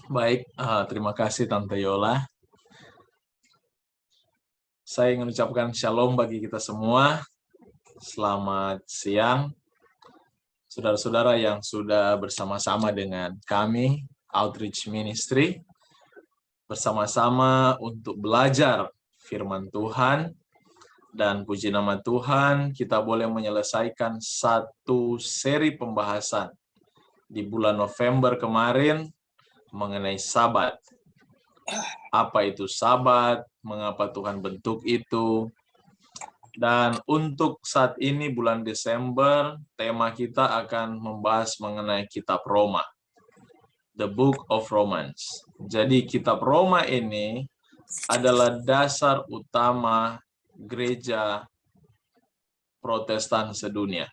Baik, terima kasih Tante Yola. Saya ingin ucapkan shalom bagi kita semua. Selamat siang, saudara-saudara yang sudah bersama-sama dengan kami, Outreach Ministry, bersama-sama untuk belajar firman Tuhan. Dan puji nama Tuhan, kita boleh menyelesaikan satu seri pembahasan di bulan November kemarin mengenai Sabat. Apa itu Sabat? Mengapa Tuhan bentuk itu? Dan untuk saat ini bulan Desember, tema kita akan membahas mengenai kitab Roma. The Book of Romans. Jadi kitab Roma ini adalah dasar utama gereja Protestan sedunia,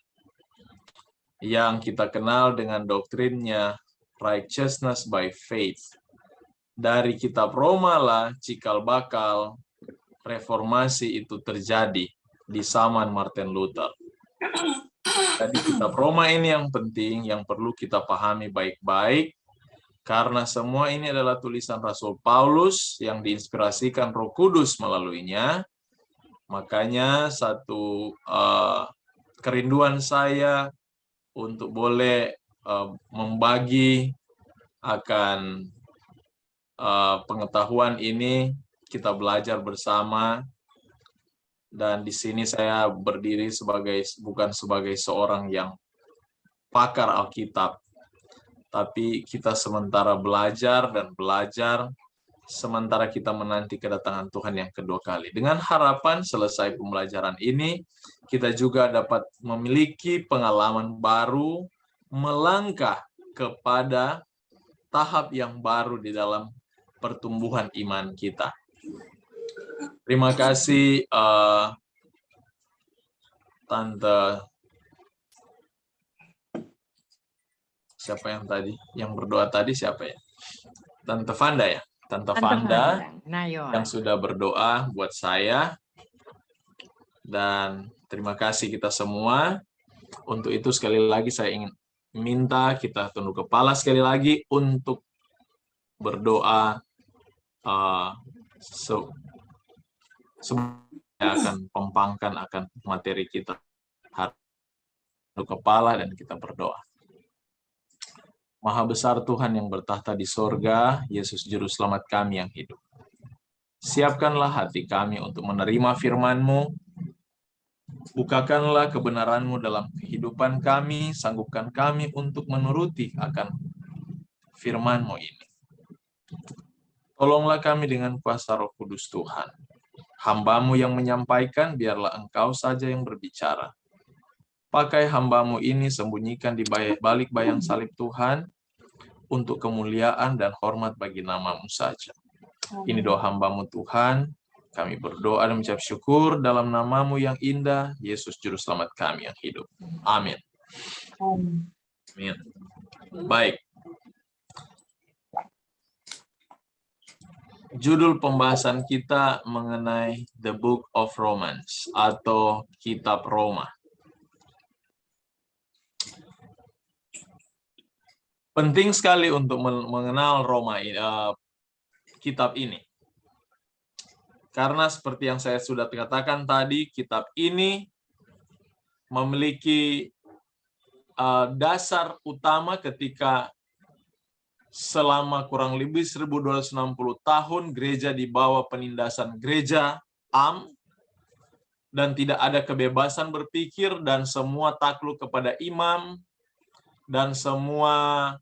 yang kita kenal dengan doktrinnya righteousness by faith. Dari kitab Roma lah cikal bakal reformasi itu terjadi di zaman Martin Luther. Jadi kitab Roma ini yang penting, yang perlu kita pahami baik-baik, karena semua ini adalah tulisan Rasul Paulus yang diinspirasikan Roh Kudus melaluinya. Makanya satu kerinduan saya untuk boleh membagi akan pengetahuan ini, kita belajar bersama. Dan di sini saya berdiri bukan sebagai seorang yang pakar Alkitab, tapi kita sementara belajar dan belajar sementara kita menanti kedatangan Tuhan yang kedua kali. Dengan harapan selesai pembelajaran ini, kita juga dapat memiliki pengalaman baru, melangkah kepada tahap yang baru di dalam pertumbuhan iman kita. Terima kasih Tante, siapa yang tadi? Yang berdoa tadi siapa ya? Tante Vanda ya? Tante Vanda yang sudah berdoa buat saya. Dan terima kasih kita semua. Untuk itu sekali lagi saya ingin minta kita tunduk kepala sekali lagi untuk berdoa saya akan pempangkan akan materi kita. Tunduk kepala dan kita berdoa. Maha besar Tuhan yang bertahta di sorga, Yesus Juru Selamat kami yang hidup. Siapkanlah hati kami untuk menerima firman-Mu. Bukakanlah kebenaran-Mu dalam kehidupan kami, sanggupkan kami untuk menuruti akan firman-Mu ini. Tolonglah kami dengan kuasa Roh Kudus Tuhan. Hamba-Mu yang menyampaikan, biarlah Engkau saja yang berbicara. Pakai hamba-Mu ini, sembunyikan di balik bayang salib Tuhan, untuk kemuliaan dan hormat bagi nama-Mu saja. Ini doa hamba-Mu Tuhan, kami berdoa dan mengucap syukur dalam nama-Mu yang indah, Yesus Juru Selamat kami yang hidup. Amin. Amin. Baik. Judul pembahasan kita mengenai The Book of Romans atau Kitab Roma. Penting sekali untuk mengenal Roma, kitab ini. Karena seperti yang saya sudah katakan tadi, kitab ini memiliki dasar utama ketika selama kurang lebih 1260 tahun gereja di bawah penindasan gereja Am, dan tidak ada kebebasan berpikir, dan semua takluk kepada imam, dan semua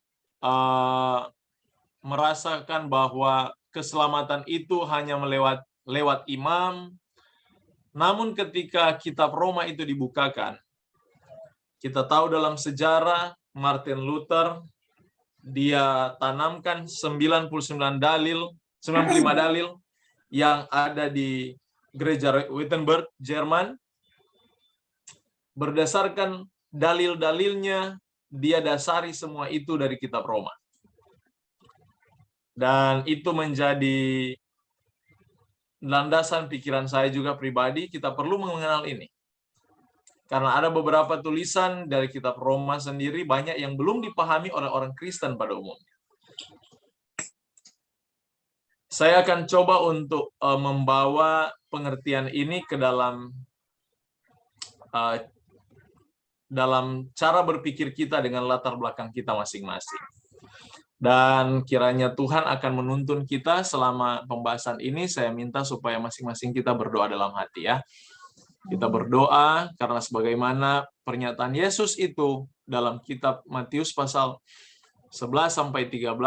merasakan bahwa keselamatan itu hanya lewat imam. Namun ketika kitab Roma itu dibukakan, kita tahu dalam sejarah Martin Luther, dia tanamkan 95 dalil yang ada di gereja Wittenberg, Jerman. Berdasarkan dalil-dalilnya, dia dasari semua itu dari kitab Roma. Dan itu menjadi landasan pikiran saya juga pribadi, kita perlu mengenal ini. Karena ada beberapa tulisan dari kitab Roma sendiri banyak yang belum dipahami oleh orang Kristen pada umumnya. Saya akan coba untuk membawa pengertian ini ke uh, dalam cara berpikir kita dengan latar belakang kita masing-masing. Dan kiranya Tuhan akan menuntun kita selama pembahasan ini. Saya minta supaya masing-masing kita berdoa dalam hati ya. Kita berdoa karena sebagaimana pernyataan Yesus itu dalam kitab Matius pasal 11 sampai 13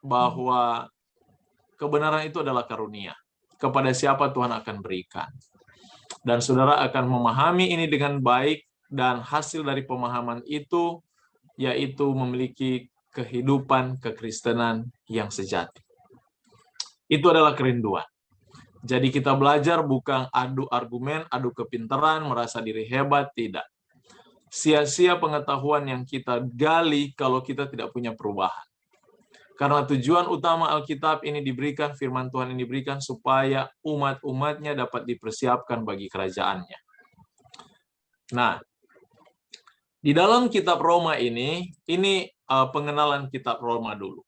bahwa kebenaran itu adalah karunia. Kepada siapa Tuhan akan berikan. Dan saudara akan memahami ini dengan baik, dan hasil dari pemahaman itu yaitu memiliki kehidupan kekristenan yang sejati. Itu adalah kerinduan. Jadi kita belajar bukan adu argumen, adu kepintaran, merasa diri hebat, tidak. Sia-sia pengetahuan yang kita gali kalau kita tidak punya perubahan. Karena tujuan utama Alkitab ini diberikan, firman Tuhan ini diberikan supaya umat-umatnya dapat dipersiapkan bagi kerajaannya. Nah, di dalam kitab Roma ini pengenalan kitab Roma dulu.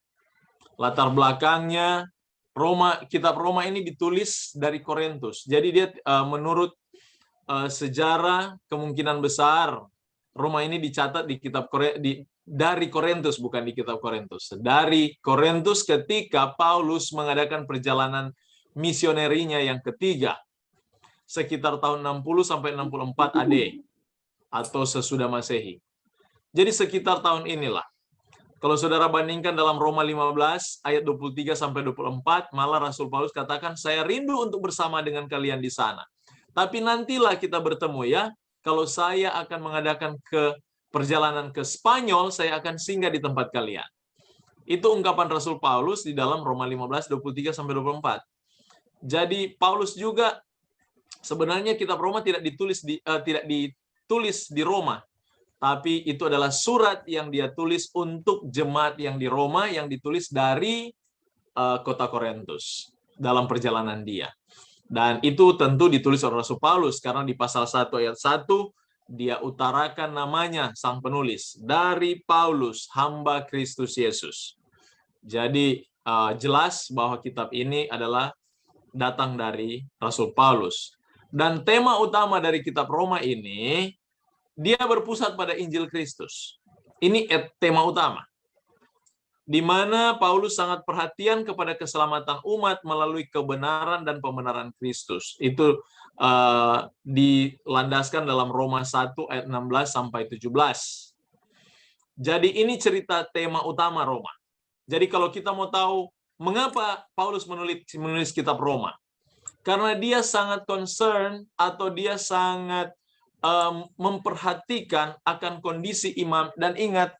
Latar belakangnya, kitab Roma ini ditulis dari Korintus. Jadi dia menurut sejarah kemungkinan besar Roma ini dicatat di kitab dari Korintus, bukan di kitab Korintus. Dari Korintus ketika Paulus mengadakan perjalanan misionerinya yang ketiga sekitar tahun 60 sampai 64 AD atau sesudah Masehi. Jadi sekitar tahun inilah. Kalau saudara bandingkan dalam Roma 15 ayat 23 sampai 24, malah Rasul Paulus katakan, saya rindu untuk bersama dengan kalian di sana. Tapi nantilah kita bertemu ya. Kalau saya akan mengadakan perjalanan ke Spanyol, saya akan singgah di tempat kalian. Itu ungkapan Rasul Paulus di dalam Roma 15 23 sampai 24. Jadi Paulus juga sebenarnya kitab Roma tidak ditulis di Roma, tapi itu adalah surat yang dia tulis untuk jemaat yang di Roma, yang ditulis dari kota Korintus dalam perjalanan dia. Dan itu tentu ditulis oleh Rasul Paulus, karena di pasal 1 ayat 1 dia utarakan namanya sang penulis, dari Paulus, hamba Kristus Yesus. Jadi jelas bahwa kitab ini adalah datang dari Rasul Paulus. Dan tema utama dari kitab Roma ini, dia berpusat pada Injil Kristus. Ini tema utama. Di mana Paulus sangat perhatian kepada keselamatan umat melalui kebenaran dan pembenaran Kristus. Itu dilandaskan dalam Roma 1 ayat 16 sampai 17. Jadi ini cerita tema utama Roma. Jadi kalau kita mau tahu mengapa Paulus menulis kitab Roma, karena dia sangat concern atau dia sangat memperhatikan akan kondisi imam. Dan ingat,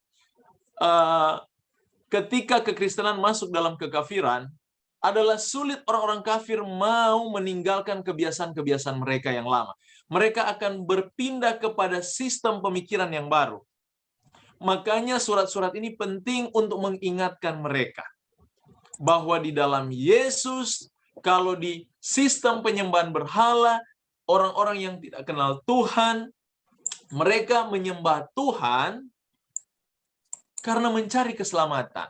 ketika kekristenan masuk dalam kekafiran, adalah sulit orang-orang kafir mau meninggalkan kebiasaan-kebiasaan mereka yang lama. Mereka akan berpindah kepada sistem pemikiran yang baru. Makanya surat-surat ini penting untuk mengingatkan mereka bahwa di dalam Yesus, kalau di sistem penyembahan berhala, orang-orang yang tidak kenal Tuhan, mereka menyembah Tuhan karena mencari keselamatan.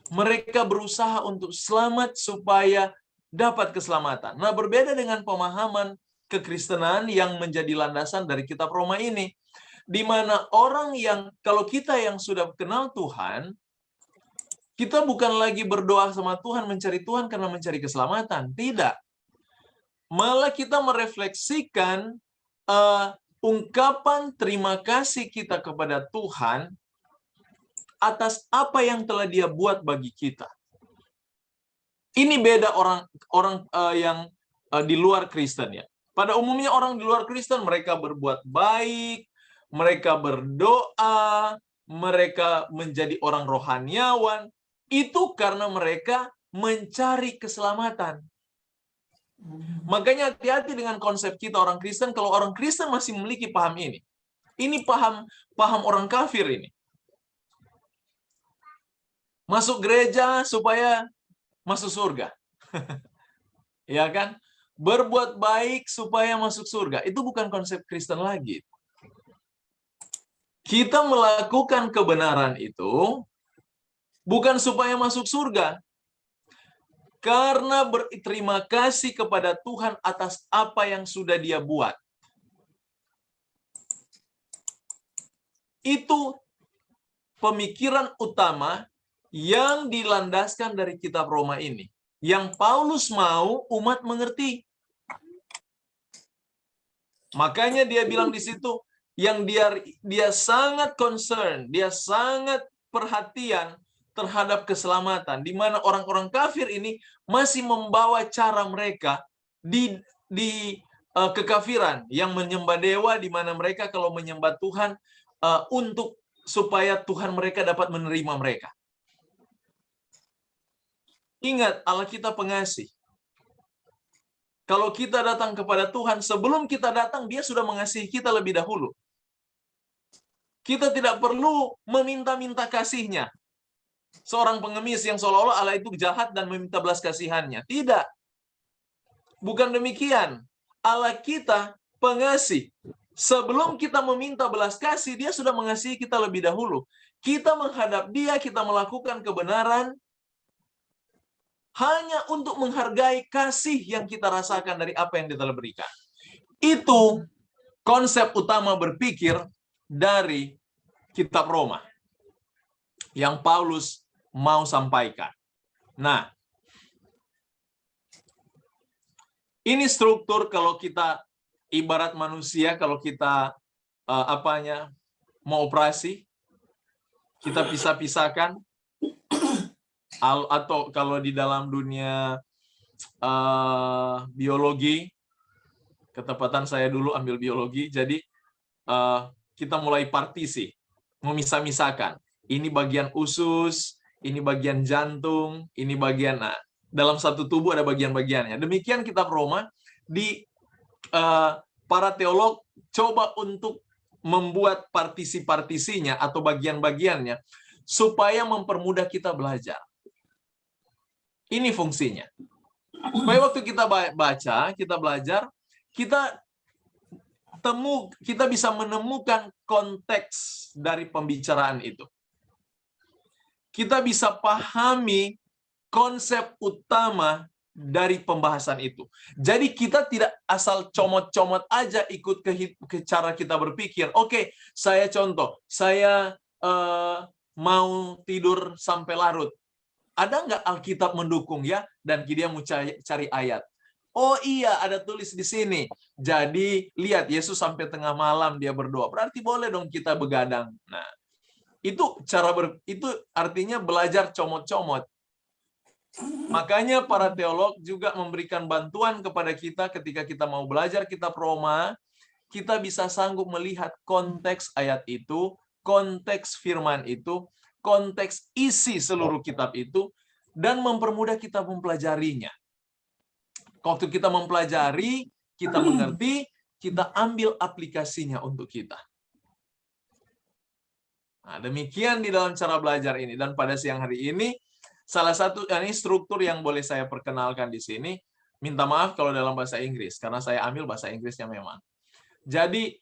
Mereka berusaha untuk selamat supaya dapat keselamatan. Nah, berbeda dengan pemahaman kekristenan yang menjadi landasan dari kitab Roma ini, di mana orang yang, kalau kita yang sudah kenal Tuhan, kita bukan lagi berdoa sama Tuhan, mencari Tuhan karena mencari keselamatan. Tidak. Malah kita merefleksikan ungkapan terima kasih kita kepada Tuhan atas apa yang telah Dia buat bagi kita. Ini beda orang yang di luar Kristen ya. Pada umumnya orang di luar Kristen, mereka berbuat baik, mereka berdoa, mereka menjadi orang rohaniawan. Itu karena mereka mencari keselamatan. Makanya hati-hati dengan konsep kita orang Kristen. Kalau orang Kristen masih memiliki paham ini. Ini paham orang kafir ini. Masuk gereja supaya masuk surga. Ya kan? Berbuat baik supaya masuk surga. Itu bukan konsep Kristen lagi. Kita melakukan kebenaran itu bukan supaya masuk surga. karena berterima kasih kepada Tuhan atas apa yang sudah Dia buat. Itu pemikiran utama yang dilandaskan dari kitab Roma ini. Yang Paulus mau umat mengerti. Makanya dia bilang di situ, yang dia sangat concern, dia sangat perhatian terhadap keselamatan, di mana orang-orang kafir ini masih membawa cara mereka di kekafiran yang menyembah dewa, di mana mereka kalau menyembah Tuhan untuk supaya Tuhan mereka dapat menerima mereka. Ingat, Allah kita pengasih. Kalau kita datang kepada Tuhan, sebelum kita datang, Dia sudah mengasihi kita lebih dahulu. Kita tidak perlu meminta-minta kasih-Nya. Seorang pengemis yang seolah-olah Allah itu jahat dan meminta belas kasihan-Nya. Tidak. Bukan demikian. Allah kita pengasih. Sebelum kita meminta belas kasih, Dia sudah mengasihi kita lebih dahulu. Kita menghadap Dia, kita melakukan kebenaran, hanya untuk menghargai kasih yang kita rasakan dari apa yang Dia telah berikan. Itu konsep utama berpikir dari kitab Roma yang Paulus mau sampaikan. Nah, ini struktur kalau kita ibarat manusia, kalau kita mau operasi, kita pisah-pisahkan. Atau kalau di dalam dunia biologi, ketepatan saya dulu ambil biologi, jadi kita mulai partisi, memisah-misahkan. Ini bagian usus, ini bagian jantung, ini bagian, dalam satu tubuh ada bagian-bagiannya. Demikian kitab Roma, para teolog coba untuk membuat partisi-partisinya atau bagian-bagiannya, supaya mempermudah kita belajar. Ini fungsinya. Supaya waktu kita baca, kita belajar, kita bisa menemukan konteks dari pembicaraan itu. Kita bisa pahami konsep utama dari pembahasan itu. Jadi kita tidak asal comot-comot aja ikut ke cara kita berpikir. Oke, saya contoh, saya mau tidur sampai larut. Ada nggak Alkitab mendukung ya? Dan dia mau cari ayat. Oh iya, ada tulis di sini. Jadi lihat, Yesus sampai tengah malam dia berdoa. Berarti boleh dong kita begadang. Nah, itu itu artinya belajar comot-comot. Makanya para teolog juga memberikan bantuan kepada kita ketika kita mau belajar kitab Roma, kita bisa sanggup melihat konteks ayat itu, konteks firman itu, konteks isi seluruh kitab itu, dan mempermudah kita mempelajarinya. Waktu kita mempelajari, kita mengerti, kita ambil aplikasinya untuk kita. Nah, demikian di dalam cara belajar ini. Dan pada siang hari ini, salah satu ini struktur yang boleh saya perkenalkan di sini. Minta maaf kalau dalam bahasa Inggris, karena saya ambil bahasa Inggrisnya memang. Jadi,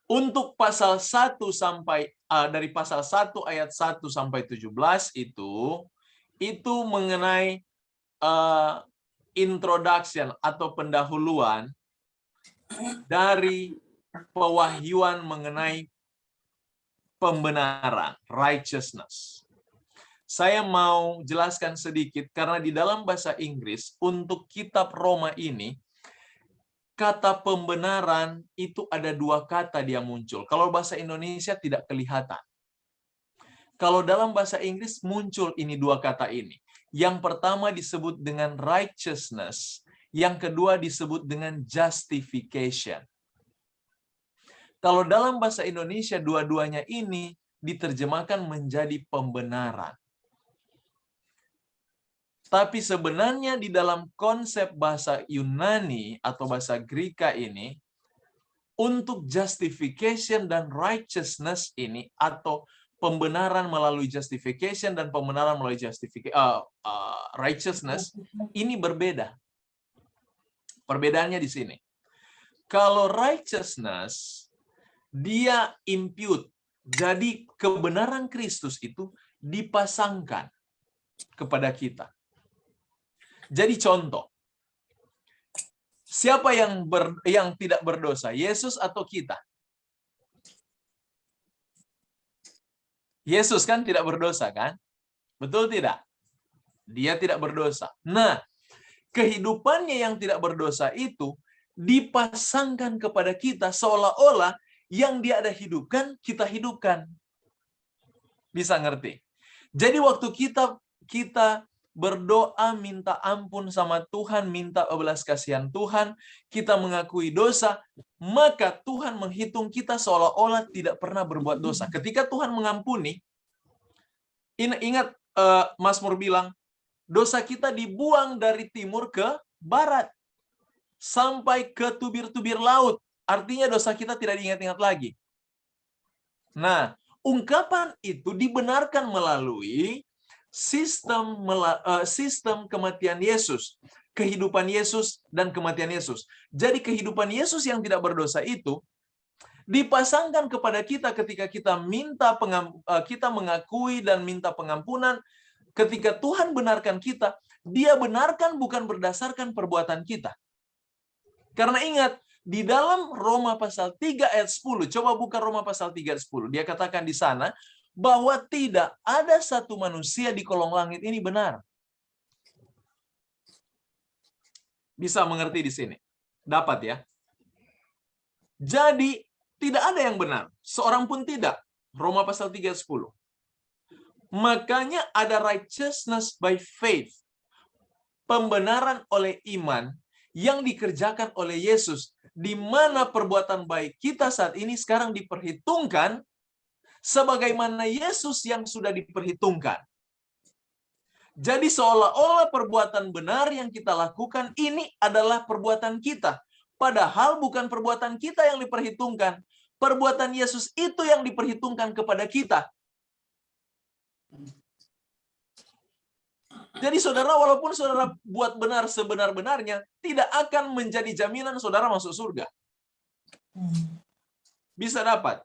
untuk pasal 1 sampai dari pasal 1 ayat 1 sampai 17 itu mengenai introduction atau pendahuluan dari pewahyuan mengenai pembenaran, righteousness. Saya mau jelaskan sedikit karena di dalam bahasa Inggris untuk kitab Roma ini kata pembenaran itu ada dua kata dia muncul. Kalau bahasa Indonesia tidak kelihatan. Kalau dalam bahasa Inggris muncul ini dua kata ini. Yang pertama disebut dengan righteousness, yang kedua disebut dengan justification. Kalau dalam bahasa Indonesia dua-duanya ini diterjemahkan menjadi pembenaran. Tapi sebenarnya di dalam konsep bahasa Yunani atau bahasa Greka ini, untuk justification dan righteousness ini, atau pembenaran melalui justification dan pembenaran melalui righteousness, ini berbeda. Perbedaannya di sini. Kalau righteousness, dia impute. Jadi kebenaran Kristus itu dipasangkan kepada kita. Jadi contoh, siapa yang tidak berdosa? Yesus atau kita? Yesus kan tidak berdosa kan? Betul tidak? Dia tidak berdosa. Nah, kehidupannya yang tidak berdosa itu dipasangkan kepada kita seolah-olah yang dia ada hidupkan, kita hidupkan. Bisa ngerti? Jadi waktu kita berdoa minta ampun sama Tuhan, minta belas kasihan Tuhan, kita mengakui dosa, maka Tuhan menghitung kita seolah-olah tidak pernah berbuat dosa. Ketika Tuhan mengampuni, ingat Mazmur bilang, dosa kita dibuang dari timur ke barat, sampai ke tubir-tubir laut. Artinya dosa kita tidak diingat-ingat lagi. Nah, ungkapan itu dibenarkan melalui sistem kematian Yesus, kehidupan Yesus dan kematian Yesus. Jadi kehidupan Yesus yang tidak berdosa itu dipasangkan kepada kita ketika kita mengakui dan minta pengampunan. Ketika Tuhan benarkan kita, Dia benarkan bukan berdasarkan perbuatan kita. Karena ingat, di dalam Roma pasal 3 ayat 10, coba buka Roma pasal 3 ayat 10, dia katakan di sana bahwa tidak ada satu manusia di kolong langit ini benar. Bisa mengerti di sini? Dapat ya? Jadi, tidak ada yang benar. Seorang pun tidak. Roma pasal 3 ayat 10. Makanya ada righteousness by faith. Pembenaran oleh iman yang dikerjakan oleh Yesus, di mana perbuatan baik kita saat ini sekarang diperhitungkan sebagaimana Yesus yang sudah diperhitungkan. Jadi seolah-olah perbuatan benar yang kita lakukan ini adalah perbuatan kita. Padahal bukan perbuatan kita yang diperhitungkan. Perbuatan Yesus itu yang diperhitungkan kepada kita. Jadi saudara, walaupun saudara buat benar sebenar-benarnya, tidak akan menjadi jaminan saudara masuk surga. Bisa dapat.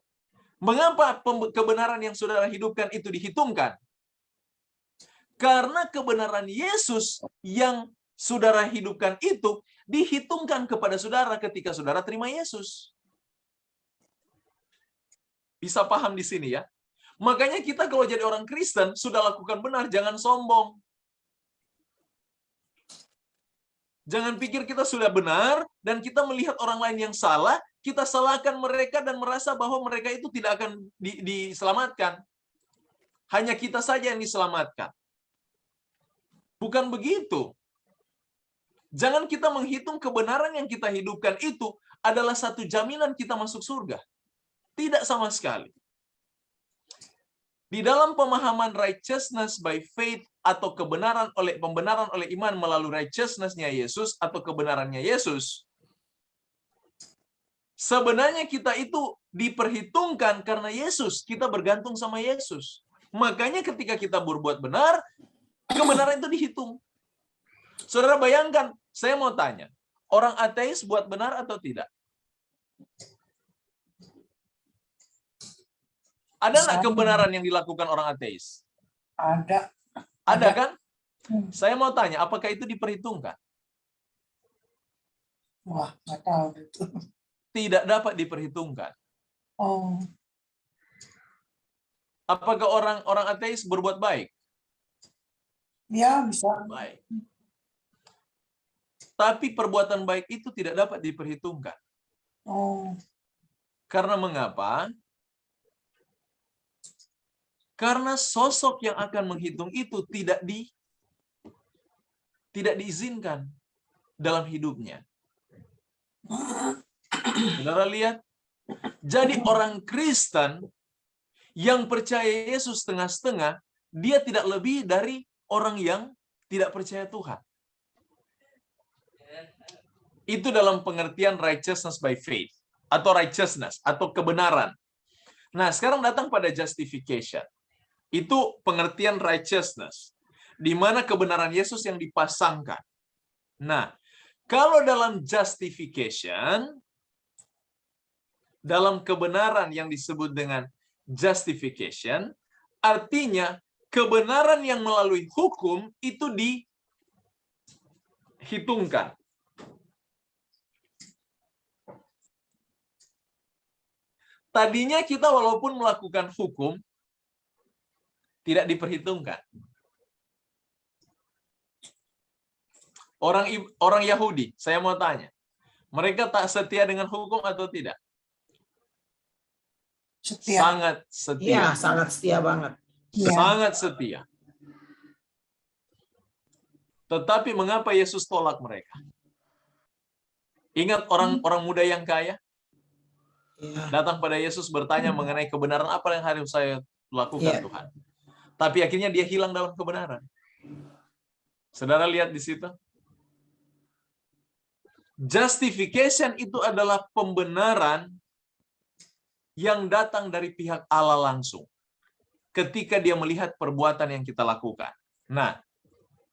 Mengapa kebenaran yang saudara hidupkan itu dihitungkan? Karena kebenaran Yesus yang saudara hidupkan itu dihitungkan kepada saudara ketika saudara terima Yesus. Bisa paham di sini ya? Makanya kita kalau jadi orang Kristen, sudah lakukan benar, jangan sombong. Jangan pikir kita sudah benar, dan kita melihat orang lain yang salah, kita salahkan mereka dan merasa bahwa mereka itu tidak akan diselamatkan. Hanya kita saja yang diselamatkan. Bukan begitu. Jangan kita menghitung kebenaran yang kita hidupkan itu adalah satu jaminan kita masuk surga. Tidak sama sekali. Di dalam pemahaman righteousness by faith atau pembenaran oleh iman melalui righteousness-nya Yesus atau kebenarannya Yesus, sebenarnya kita itu diperhitungkan karena Yesus, kita bergantung sama Yesus. Makanya ketika kita berbuat benar, kebenaran itu dihitung. Saudara bayangkan, saya mau tanya, orang ateis buat benar atau tidak? Ada nggak kebenaran yang dilakukan orang ateis? Ada. Ada kan? Saya mau tanya, apakah itu diperhitungkan? Wah, nggak tahu itu. Tidak dapat diperhitungkan. Oh. Apakah orang ateis berbuat baik? Ya, bisa. Baik. Tapi perbuatan baik itu tidak dapat diperhitungkan. Oh. Karena mengapa? Karena sosok yang akan menghitung itu tidak diizinkan dalam hidupnya. Saudara lihat, jadi orang Kristen yang percaya Yesus setengah-setengah, dia tidak lebih dari orang yang tidak percaya Tuhan. Itu dalam pengertian righteousness by faith, atau righteousness, atau kebenaran. Nah, sekarang datang pada justification. Itu pengertian righteousness, di mana kebenaran Yesus yang dipasangkan. Nah, kalau dalam justification, dalam kebenaran yang disebut dengan justification, artinya kebenaran yang melalui hukum itu hitungkan. Tadinya kita walaupun melakukan hukum, tidak diperhitungkan. Orang Yahudi, saya mau tanya, mereka tak setia dengan hukum atau tidak? Setia. Sangat setia. Iya, sangat setia banget. Iya. Sangat setia. Tetapi mengapa Yesus tolak mereka? Ingat orang muda yang kaya? Iya. Datang pada Yesus bertanya mengenai kebenaran apa yang harus saya lakukan, Iya. Tuhan. Tapi akhirnya dia hilang dalam kebenaran. Saudara lihat di situ. Justification itu adalah pembenaran yang datang dari pihak Allah langsung. Ketika dia melihat perbuatan yang kita lakukan. Nah,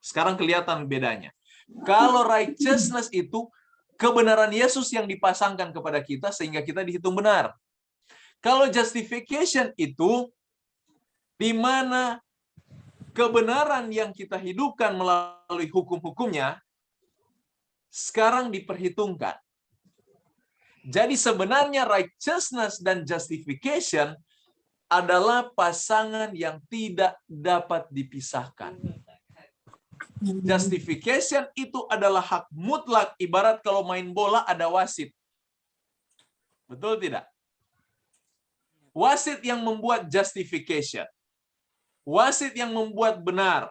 sekarang kelihatan bedanya. Kalau righteousness itu kebenaran Yesus yang dipasangkan kepada kita sehingga kita dihitung benar. Kalau justification itu di mana kebenaran yang kita hidupkan melalui hukum-hukumnya sekarang diperhitungkan. Jadi sebenarnya righteousness dan justification adalah pasangan yang tidak dapat dipisahkan. Justification itu adalah hak mutlak, ibarat kalau main bola ada wasit. Betul tidak? Wasit yang membuat justification. Wasit yang membuat benar.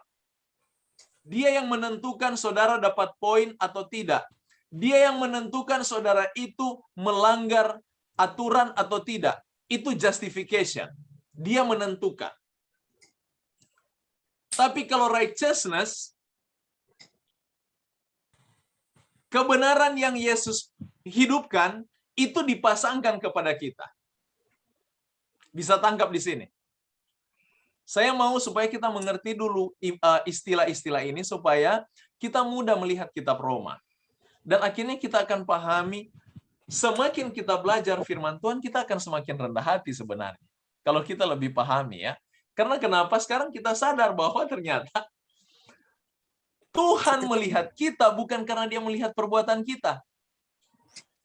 Dia yang menentukan saudara dapat poin atau tidak. Dia yang menentukan saudara itu melanggar aturan atau tidak. Itu justification. Dia menentukan. Tapi kalau righteousness, kebenaran yang Yesus hidupkan itu dipasangkan kepada kita. Bisa tangkap di sini. Saya mau supaya kita mengerti dulu istilah-istilah ini supaya kita mudah melihat kitab Roma. Dan akhirnya kita akan pahami, semakin kita belajar firman Tuhan, kita akan semakin rendah hati sebenarnya. Kalau kita lebih pahami ya. Karena kenapa? Sekarang kita sadar bahwa ternyata Tuhan melihat kita bukan karena dia melihat perbuatan kita.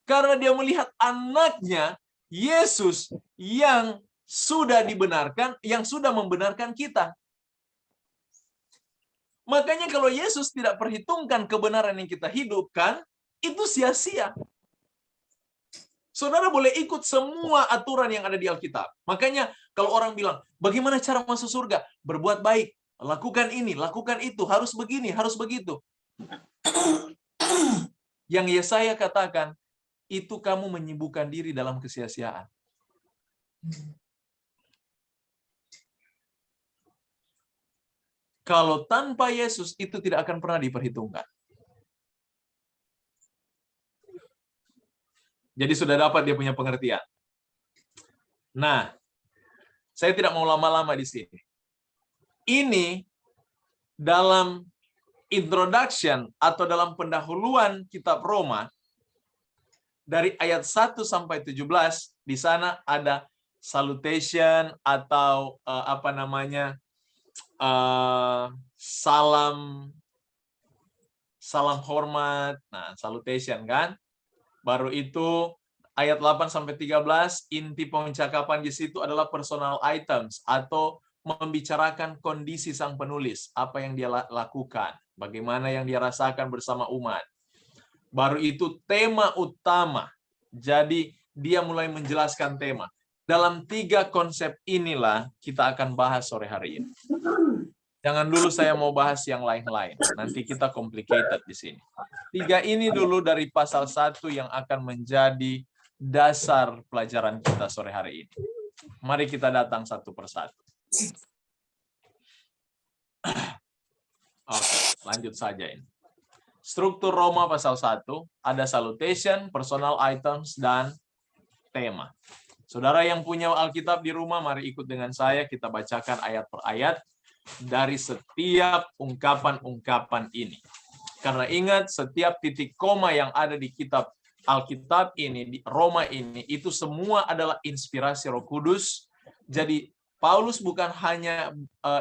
Karena dia melihat anaknya, Yesus, yang sudah dibenarkan, yang sudah membenarkan kita. Makanya kalau Yesus tidak perhitungkan kebenaran yang kita hidupkan, itu sia-sia. Saudara boleh ikut semua aturan yang ada di Alkitab. Makanya kalau orang bilang, bagaimana cara masuk surga? Berbuat baik, lakukan ini, lakukan itu, harus begini, harus begitu. Yang Yesaya katakan, itu kamu menyibukkan diri dalam kesia-siaan. Kalau tanpa Yesus itu tidak akan pernah diperhitungkan. Jadi sudah dapat dia punya pengertian. Nah, saya tidak mau lama-lama di sini. Ini dalam introduction atau dalam pendahuluan kitab Roma dari ayat 1 sampai 17 di sana ada salutation atau salam hormat. Nah, salutation kan. Baru itu ayat 8 sampai 13 inti percakapan di situ adalah personal items atau membicarakan kondisi sang penulis, apa yang dia lakukan, bagaimana yang dia rasakan bersama umat. Baru itu tema utama. Jadi dia mulai menjelaskan tema. Dalam 3 konsep inilah kita akan bahas sore hari ini. Jangan dulu saya mau bahas yang lain-lain. Nanti kita complicated di sini. 3 ini dulu dari pasal 1 yang akan menjadi dasar pelajaran kita sore hari ini. Mari kita datang satu persatu. Oke, lanjut saja ini. Struktur Roma pasal 1, ada salutation, personal items, dan tema. Saudara yang punya Alkitab di rumah, mari ikut dengan saya, kita bacakan ayat per ayat dari setiap ungkapan-ungkapan ini. Karena ingat, setiap titik koma yang ada di kitab Alkitab ini, di Roma ini, itu semua adalah inspirasi Roh Kudus. Jadi, Paulus bukan hanya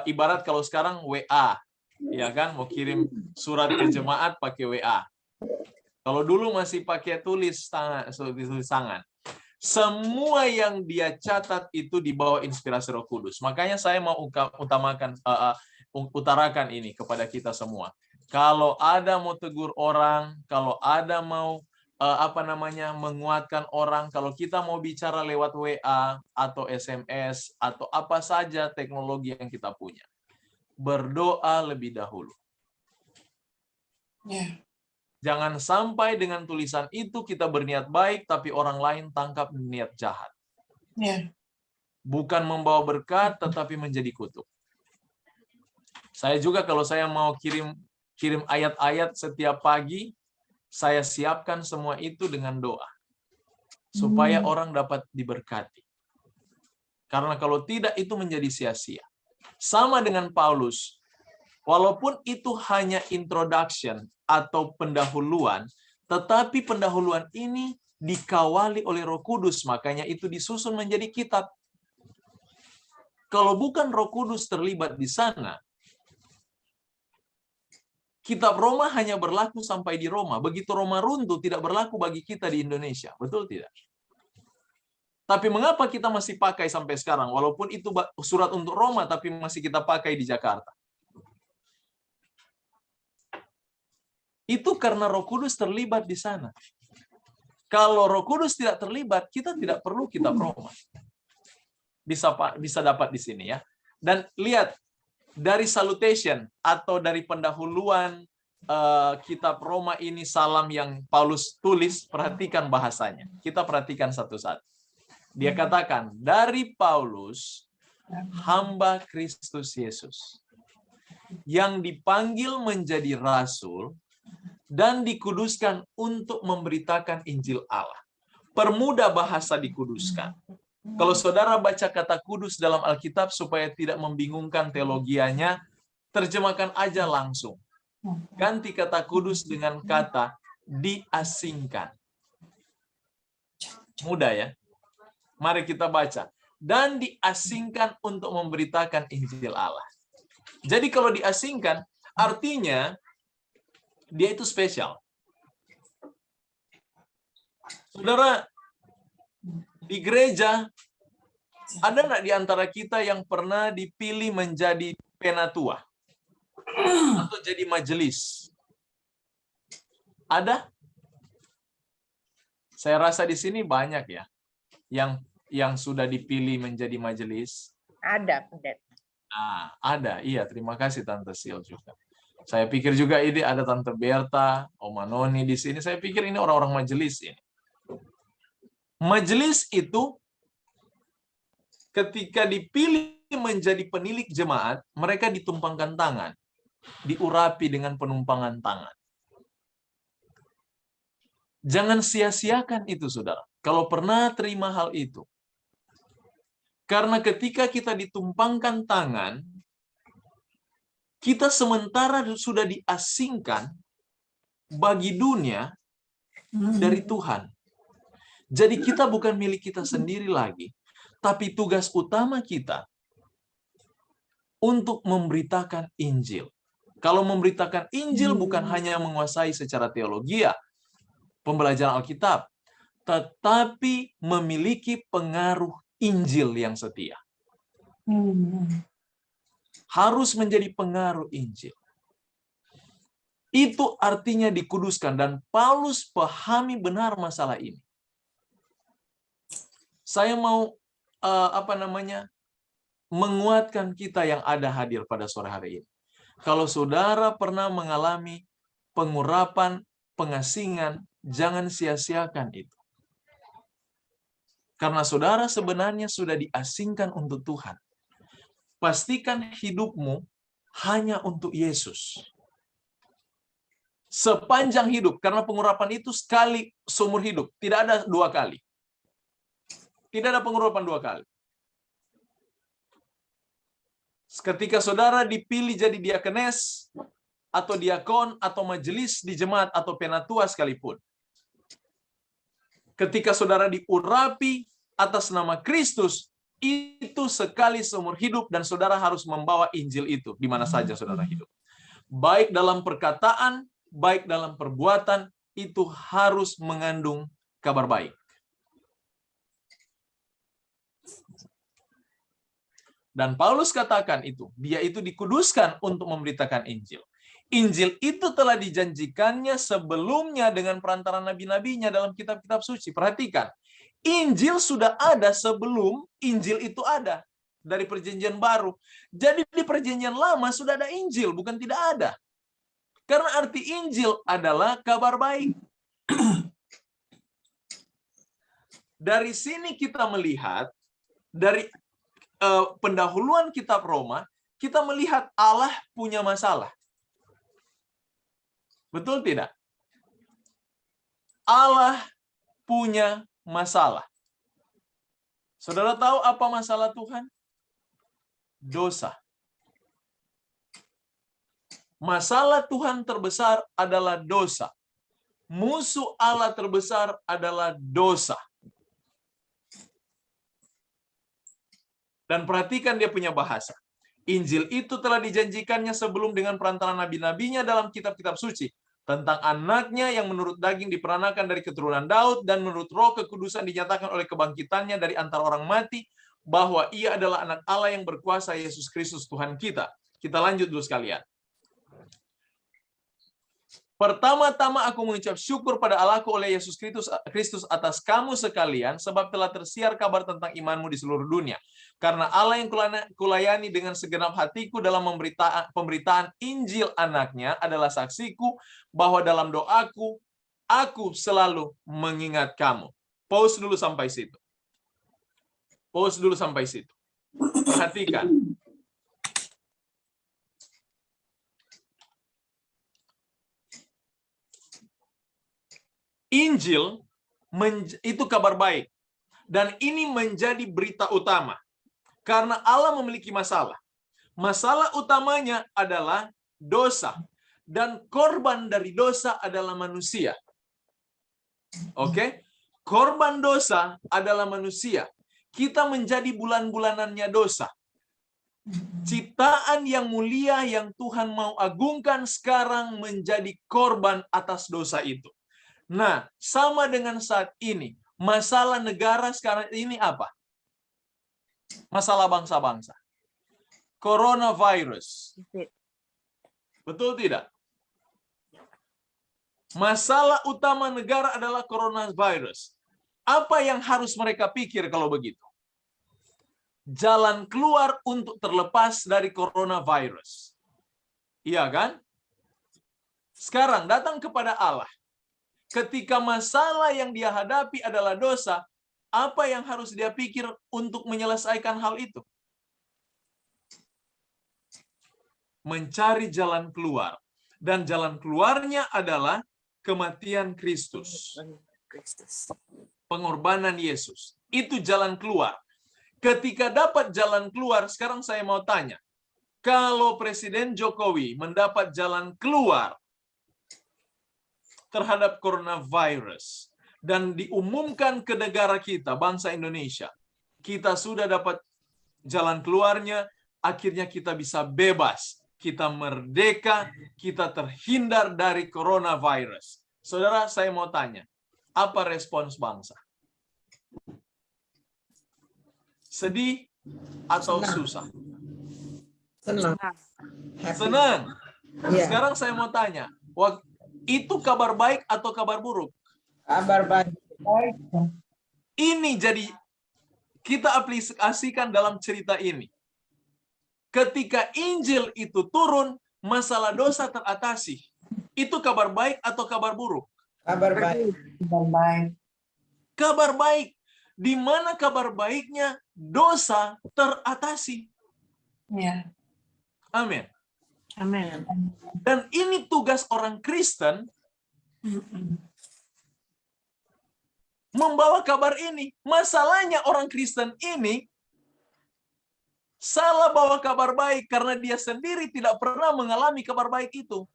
ibarat kalau sekarang WA, Ya kan, mau kirim surat ke jemaat pakai WA. Kalau dulu masih pakai tulis tangan. Semua yang dia catat itu di bawah inspirasi Roh Kudus. Makanya saya mau utarakan ini kepada kita semua. Kalau ada mau tegur orang, kalau ada mau menguatkan orang, kalau kita mau bicara lewat WA atau SMS atau apa saja teknologi yang kita punya, berdoa lebih dahulu. Ya. Jangan sampai dengan tulisan itu kita berniat baik, tapi orang lain tangkap niat jahat. Ya. Bukan membawa berkat, tetapi menjadi kutuk. Saya juga kalau saya mau kirim ayat-ayat setiap pagi, saya siapkan semua itu dengan doa. Supaya orang dapat diberkati. Karena kalau tidak, itu menjadi sia-sia. Sama dengan Paulus. Walaupun itu hanya introduction atau pendahuluan, tetapi pendahuluan ini dikawali oleh Roh Kudus, makanya itu disusun menjadi kitab. Kalau bukan Roh Kudus terlibat di sana, kitab Roma hanya berlaku sampai di Roma. Begitu Roma runtuh, tidak berlaku bagi kita di Indonesia. Betul tidak? Tapi mengapa kita masih pakai sampai sekarang? Walaupun itu surat untuk Roma, tapi masih kita pakai di Jakarta. Itu karena Roh Kudus terlibat di sana. Kalau Roh Kudus tidak terlibat, kita tidak perlu kitab Roma. Bisa dapat di sini ya. Dan lihat, dari salutation atau dari pendahuluan kitab Roma ini, salam yang Paulus tulis, perhatikan bahasanya. Kita perhatikan satu-satu. Dia katakan, dari Paulus, hamba Kristus Yesus, yang dipanggil menjadi rasul, dan dikuduskan untuk memberitakan Injil Allah. Permudah bahasa dikuduskan. Kalau saudara baca kata kudus dalam Alkitab supaya tidak membingungkan teologianya, terjemahkan aja langsung. Ganti kata kudus dengan kata diasingkan. Mudah ya? Mari kita baca. Dan diasingkan untuk memberitakan Injil Allah. Jadi kalau diasingkan, artinya dia itu spesial. Saudara, di gereja, ada nggak di antara kita yang pernah dipilih menjadi penatua? Atau jadi majelis? Ada? Saya rasa di sini banyak ya, yang sudah dipilih menjadi majelis. Ada, Pendeta. Ada, iya. Terima kasih Tante Sil juga. Saya pikir juga ini ada Tante Berta, Om Anoni di sini. Saya pikir ini orang-orang majelis ini. Majelis itu ketika dipilih menjadi penilik jemaat, mereka ditumpangkan tangan, diurapi dengan penumpangan tangan. Jangan sia-siakan itu, saudara. Kalau pernah terima hal itu. Karena ketika kita ditumpangkan tangan, kita sementara sudah diasingkan bagi dunia dari Tuhan. Jadi kita bukan milik kita sendiri lagi, tapi tugas utama kita untuk memberitakan Injil. Kalau memberitakan Injil bukan hanya menguasai secara teologi, pembelajaran Alkitab, tetapi memiliki pengaruh Injil yang setia. Harus menjadi pengaruh Injil. Itu artinya dikuduskan, dan Paulus pahami benar masalah ini. Saya mau menguatkan kita yang ada hadir pada sore hari ini. Kalau saudara pernah mengalami pengurapan, pengasingan, jangan sia-siakan itu. Karena saudara sebenarnya sudah diasingkan untuk Tuhan. Pastikan hidupmu hanya untuk Yesus. Sepanjang hidup, karena pengurapan itu sekali seumur hidup, tidak ada 2 kali. Tidak ada pengurapan 2 kali. Ketika saudara dipilih jadi diakenes, atau diakon, atau majelis di jemaat, atau penatua sekalipun. Ketika saudara diurapi atas nama Kristus, itu sekali seumur hidup, dan saudara harus membawa Injil itu di mana saja saudara hidup. baik dalam perkataan, baik dalam perbuatan, itu harus mengandung kabar baik. Dan Paulus katakan itu, dia itu dikuduskan untuk memberitakan Injil. Injil itu telah dijanjikannya sebelumnya dengan perantara nabi-nabinya dalam kitab-kitab suci. Perhatikan, Injil sudah ada sebelum Injil itu ada dari perjanjian baru. Jadi di perjanjian lama sudah ada Injil, bukan tidak ada. Karena arti Injil adalah kabar baik. Dari sini kita melihat, dari pendahuluan kitab Roma, kita melihat Allah punya masalah. Betul tidak? Allah punya masalah. Saudara tahu apa masalah Tuhan? Dosa. Masalah Tuhan terbesar adalah dosa. Musuh Allah terbesar adalah dosa. Dan perhatikan dia punya bahasa. Injil itu telah dijanjikannya sebelum dengan perantara nabi-nabinya dalam kitab-kitab suci. Tentang anaknya yang menurut daging diperanakan dari keturunan Daud dan menurut roh kekudusan dinyatakan oleh kebangkitannya dari antara orang mati, bahwa ia adalah anak Allah yang berkuasa, Yesus Kristus Tuhan kita. Kita lanjut dulu sekalian. Pertama-tama aku mengucap syukur pada Allahku oleh Yesus Kristus atas kamu sekalian, sebab telah tersiar kabar tentang imanmu di seluruh dunia. Karena Allah yang kulayani dengan segenap hatiku dalam pemberitaan Injil anaknya adalah saksiku bahwa dalam doaku, aku selalu mengingat kamu. Pause dulu sampai situ. Pause dulu sampai situ. Perhatikan. Injil itu kabar baik. Dan ini menjadi berita utama. Karena Allah memiliki masalah. Masalah utamanya adalah dosa. Dan korban dari dosa adalah manusia. Oke? Korban dosa adalah manusia. Kita menjadi bulan-bulanannya dosa. Ciptaan yang mulia yang Tuhan mau agungkan sekarang menjadi korban atas dosa itu. Nah, sama dengan saat ini, masalah negara sekarang ini apa? Masalah bangsa-bangsa. Coronavirus. Betul tidak? Masalah utama negara adalah coronavirus. Apa yang harus mereka pikir kalau begitu? Jalan keluar untuk terlepas dari coronavirus. Iya kan? Sekarang datang kepada Allah. Ketika masalah yang dia hadapi adalah dosa, apa yang harus dia pikir untuk menyelesaikan hal itu? Mencari jalan keluar. Dan jalan keluarnya adalah kematian Kristus. Pengorbanan Yesus. Itu jalan keluar. Ketika dapat jalan keluar, sekarang saya mau tanya. Kalau Presiden Jokowi mendapat jalan keluar terhadap coronavirus dan diumumkan ke negara kita, bangsa Indonesia, kita sudah dapat jalan keluarnya, akhirnya kita bisa bebas, kita merdeka, kita terhindar dari coronavirus. Saudara, saya mau tanya, apa respons bangsa? Sedih atau susah? Senang. Senang. Iya. Sekarang saya mau tanya, itu kabar baik atau kabar buruk? Kabar baik. Baik. Ini jadi kita aplikasikan dalam cerita ini. Ketika Injil itu turun, masalah dosa teratasi. Itu kabar baik atau kabar buruk? Kabar baik. Baik. Kabar baik. Di mana kabar baiknya dosa teratasi. Ya. Amin. Amin. Dan ini tugas orang Kristen membawa kabar ini. Masalahnya orang Kristen ini salah bawa kabar baik karena dia sendiri tidak pernah mengalami kabar baik itu.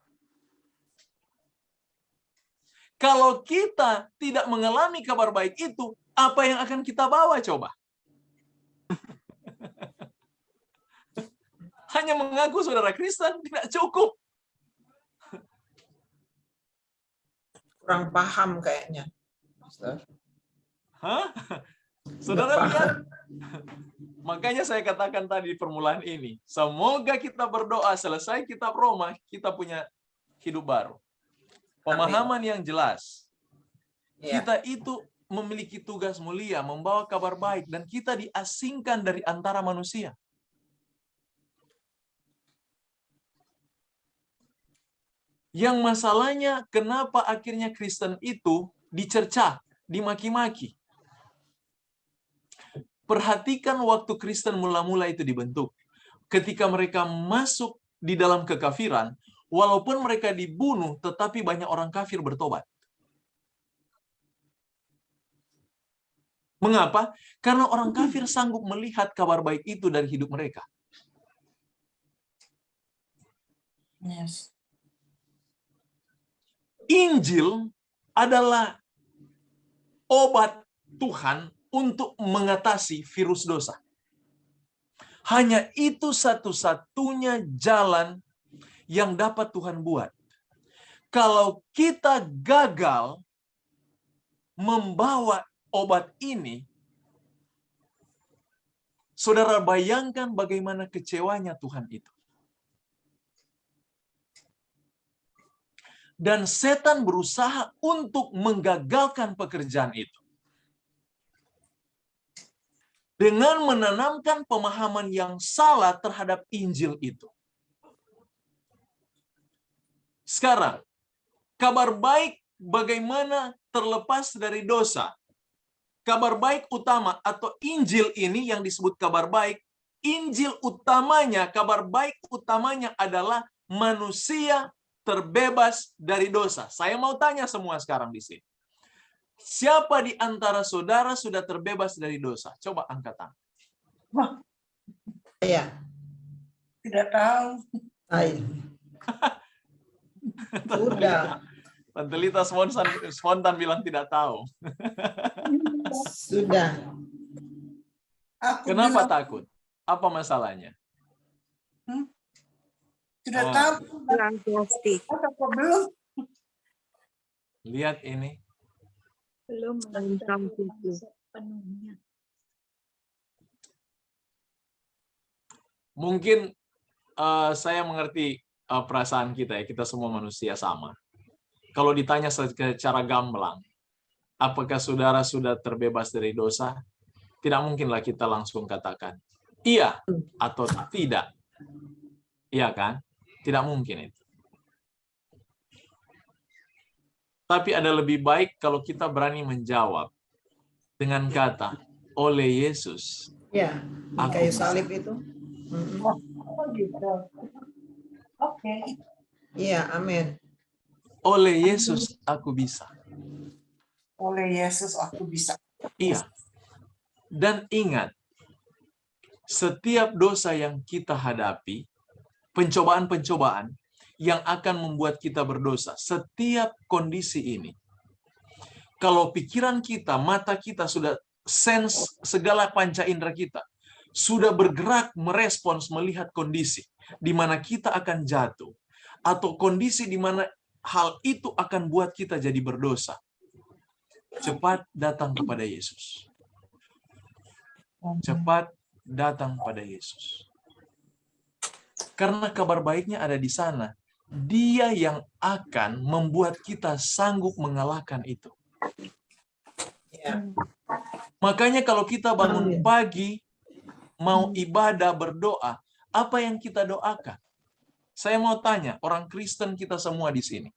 Kalau kita tidak mengalami kabar baik itu, apa yang akan kita bawa coba? Hanya mengaku saudara Kristen tidak cukup. Kurang paham kayaknya. Pastor. Hah? Nggak Saudara paham. lihat? Makanya saya katakan tadi di permulaan ini, semoga kita berdoa selesai kitab Roma, kita punya hidup baru. Pemahaman yang jelas. Ya. Kita itu memiliki tugas mulia, membawa kabar baik, dan kita diasingkan dari antara manusia. Yang masalahnya, kenapa akhirnya Kristen itu dicercah, dimaki-maki? Perhatikan waktu Kristen mula-mula itu dibentuk. Ketika mereka masuk di dalam kekafiran, walaupun mereka dibunuh, tetapi banyak orang kafir bertobat. Mengapa? Karena orang kafir sanggup melihat kabar baik itu dari hidup mereka. Yes. Injil adalah obat Tuhan untuk mengatasi virus dosa. Hanya itu satu-satunya jalan yang dapat Tuhan buat. Kalau kita gagal membawa obat ini, saudara bayangkan bagaimana kecewanya Tuhan itu. Dan setan berusaha untuk menggagalkan pekerjaan itu. Dengan menanamkan pemahaman yang salah terhadap Injil itu. Sekarang, kabar baik bagaimana terlepas dari dosa. Kabar baik utama atau Injil ini yang disebut kabar baik, Injil utamanya, kabar baik utamanya adalah manusia terbebas dari dosa. Saya mau tanya semua sekarang di sini. Siapa di antara saudara sudah terbebas dari dosa? Coba angkat tangan. Wah, Ya. tidak tahu. Saya. Sudah. Tante Lita spontan bilang tidak tahu. Sudah. Aku Kenapa bilang, takut? Apa masalahnya? sudah Oh. tahu. Kurang plastik. Apa belum? Lihat ini. Belum mendaftar penuhnya. Mungkin saya mengerti perasaan kita ya. Kita semua manusia sama. Kalau ditanya secara gamblang, apakah saudara sudah terbebas dari dosa? Tidak mungkinlah kita langsung katakan iya atau tidak. Iya kan? Tidak mungkin itu. Tapi ada lebih baik kalau kita berani menjawab dengan kata, oleh Yesus. Ya. Di Aku kayu bisa. salib itu. Oh gitu. Oke. Iya, amin. Oleh Yesus aku bisa. Oleh Yesus aku bisa. Iya. Dan ingat, setiap dosa yang kita hadapi, pencobaan-pencobaan yang akan membuat kita berdosa, setiap kondisi ini, kalau pikiran kita, mata kita sudah sense segala panca indera kita, sudah bergerak merespons melihat kondisi di mana kita akan jatuh, atau kondisi di mana hal itu akan buat kita jadi berdosa, cepat datang kepada Yesus. Cepat datang pada Yesus. Karena kabar baiknya ada di sana. Dia yang akan membuat kita sanggup mengalahkan itu. Ya. Makanya kalau kita bangun pagi, mau ibadah, berdoa, apa yang kita doakan? Saya mau tanya, orang Kristen kita semua di sini.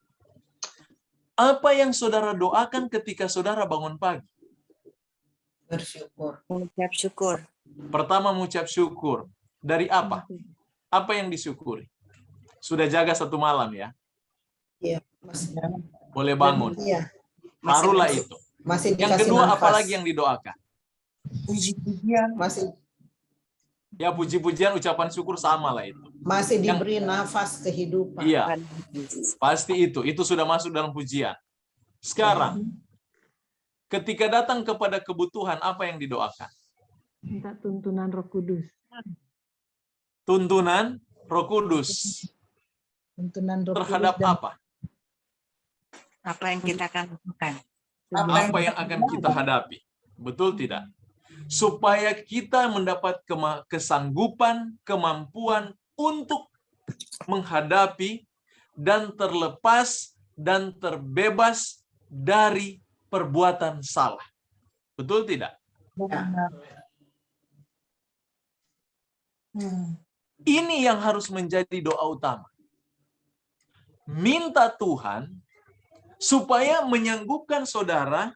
Apa yang saudara doakan ketika saudara bangun pagi? Bersyukur. Mengucap syukur. Pertama mengucap syukur. Dari apa? Apa yang disyukuri? Sudah jaga satu malam ya? Iya, masih. Boleh bangun. Iya. Taruhlah itu. Masih Yang dikasih kedua, nafas. apalagi yang didoakan? Puji-pujian. Masih Ya, puji-pujian, ucapan syukur sama lah itu. masih diberi nafas kehidupan. Iya, pasti itu. Itu sudah masuk dalam pujian. Sekarang, ketika datang kepada kebutuhan, apa yang didoakan? Minta tuntunan Roh Kudus. Tuntunan Roh Kudus. Tuntunan Roh Terhadap Kudus dan apa? Apa yang kita akan lakukan? Apa yang akan kita hadapi. Betul tidak? Supaya kita mendapat kesanggupan, kemampuan untuk menghadapi dan terlepas dan terbebas dari perbuatan salah. Betul tidak? Benar. Ini yang harus menjadi doa utama. Minta Tuhan supaya menyanggupkan saudara,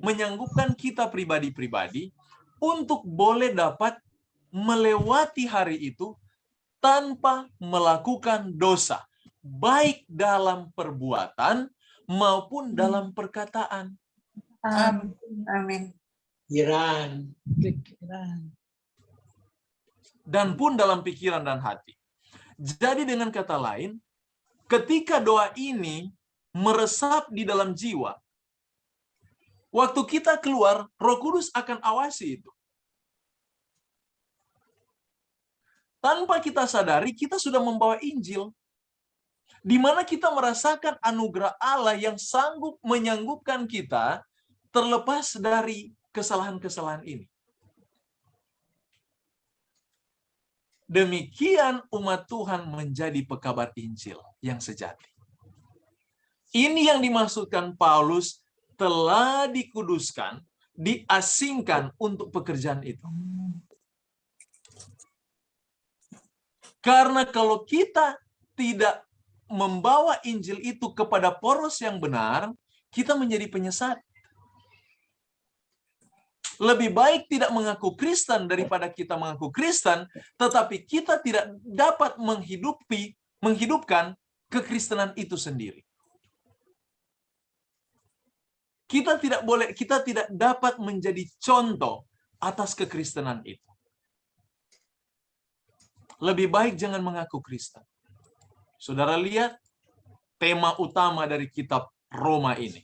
menyanggupkan kita pribadi-pribadi untuk boleh dapat melewati hari itu tanpa melakukan dosa, baik dalam perbuatan maupun dalam perkataan. Amin. Pikiran. Dan pun dalam pikiran dan hati. Jadi dengan kata lain, ketika doa ini meresap di dalam jiwa, waktu kita keluar, Roh Kudus akan awasi itu. Tanpa kita sadari, kita sudah membawa Injil, di mana kita merasakan anugerah Allah yang sanggup menyanggupkan kita terlepas dari kesalahan-kesalahan ini. Demikian umat Tuhan menjadi pekabar Injil yang sejati. Ini yang dimaksudkan Paulus telah dikuduskan, diasingkan untuk pekerjaan itu. Karena kalau kita tidak membawa Injil itu kepada poros yang benar, kita menjadi penyesat. Lebih baik tidak mengaku Kristen daripada kita mengaku Kristen, tetapi kita tidak dapat menghidupkan kekristenan itu sendiri. Kita tidak dapat menjadi contoh atas kekristenan itu. Lebih baik jangan mengaku Kristen. Saudara lihat tema utama dari kitab Roma ini.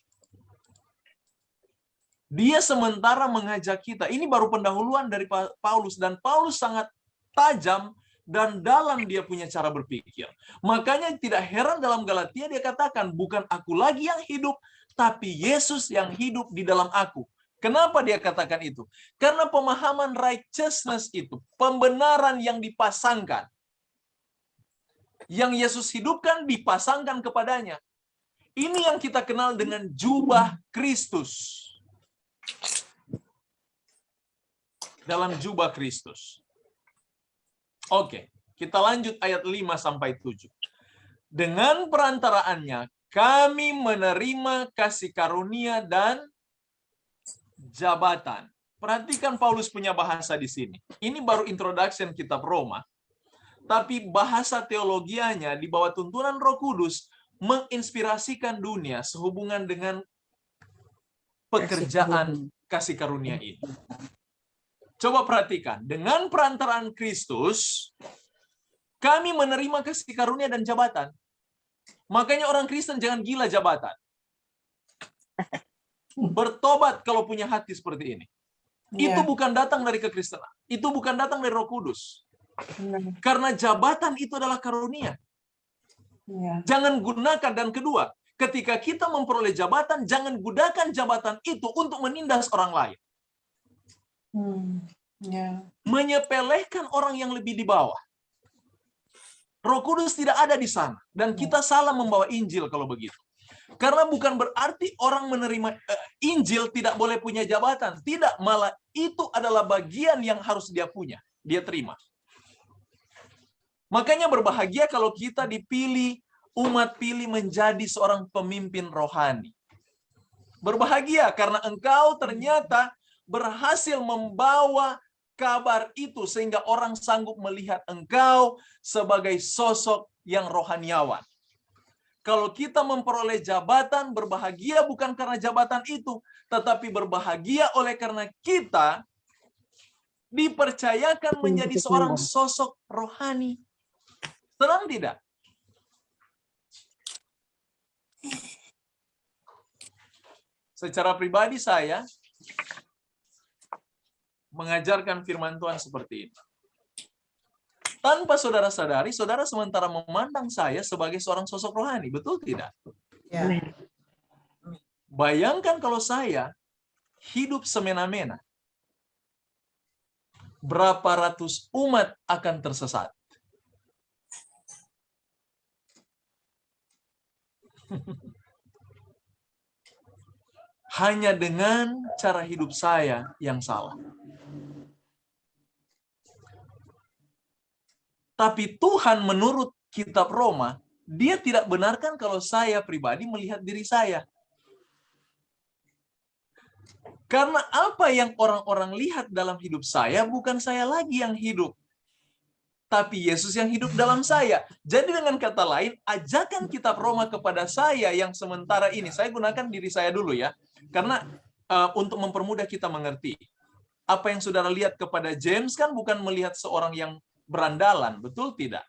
Dia sementara mengajak kita, ini baru pendahuluan dari Paulus, dan Paulus sangat tajam dan dalam dia punya cara berpikir. Makanya tidak heran dalam Galatia dia katakan, bukan aku lagi yang hidup, tapi Yesus yang hidup di dalam aku. Kenapa dia katakan itu? Karena pemahaman righteousness itu, pembenaran yang dipasangkan, yang Yesus hidupkan dipasangkan kepadanya. Ini yang kita kenal dengan jubah Kristus. Dalam jubah Kristus. Oke, kita lanjut ayat 5-7. Dengan perantaraannya kami menerima kasih karunia dan jabatan. Perhatikan Paulus punya bahasa di sini. Ini baru introduction kitab Roma. Tapi bahasa teologianya di bawah tuntunan Roh Kudus menginspirasikan dunia sehubungan dengan pekerjaan kasih karunia ini. Coba perhatikan, dengan perantaraan Kristus, kami menerima kasih karunia dan jabatan. Makanya orang Kristen jangan gila jabatan. Bertobat kalau punya hati seperti ini. Itu bukan datang dari kekristenan. Itu bukan datang dari Roh Kudus. Karena jabatan itu adalah karunia. Jangan gunakan, dan kedua, ketika kita memperoleh jabatan, jangan gunakan jabatan itu untuk menindas orang lain. Menyepelekan orang yang lebih di bawah. Roh Kudus tidak ada di sana. Dan kita salah membawa Injil kalau begitu. Karena bukan berarti orang menerima Injil tidak boleh punya jabatan. Tidak, malah itu adalah bagian yang harus dia punya. Dia terima. Makanya berbahagia kalau kita dipilih, umat pilih menjadi seorang pemimpin rohani. Berbahagia karena engkau ternyata berhasil membawa kabar itu sehingga orang sanggup melihat engkau sebagai sosok yang rohaniawan. Kalau kita memperoleh jabatan, berbahagia bukan karena jabatan itu, tetapi berbahagia oleh karena kita dipercayakan menjadi seorang sosok rohani. Senang tidak? Secara pribadi saya mengajarkan firman Tuhan seperti itu. Tanpa saudara sadari, saudara sementara memandang saya sebagai seorang sosok rohani. Betul tidak? Ya. Bayangkan kalau saya hidup semena-mena, berapa ratus umat akan tersesat. Hanya dengan cara hidup saya yang salah. Tapi Tuhan menurut kitab Roma, dia tidak benarkan kalau saya pribadi melihat diri saya. Karena apa yang orang-orang lihat dalam hidup saya, bukan saya lagi yang hidup. Tapi Yesus yang hidup dalam saya. Jadi dengan kata lain, ajakan kitab Roma kepada saya yang sementara ini, saya gunakan diri saya dulu ya. Karena untuk mempermudah kita mengerti. Apa yang saudara lihat kepada James kan bukan melihat seorang yang berandalan, betul tidak?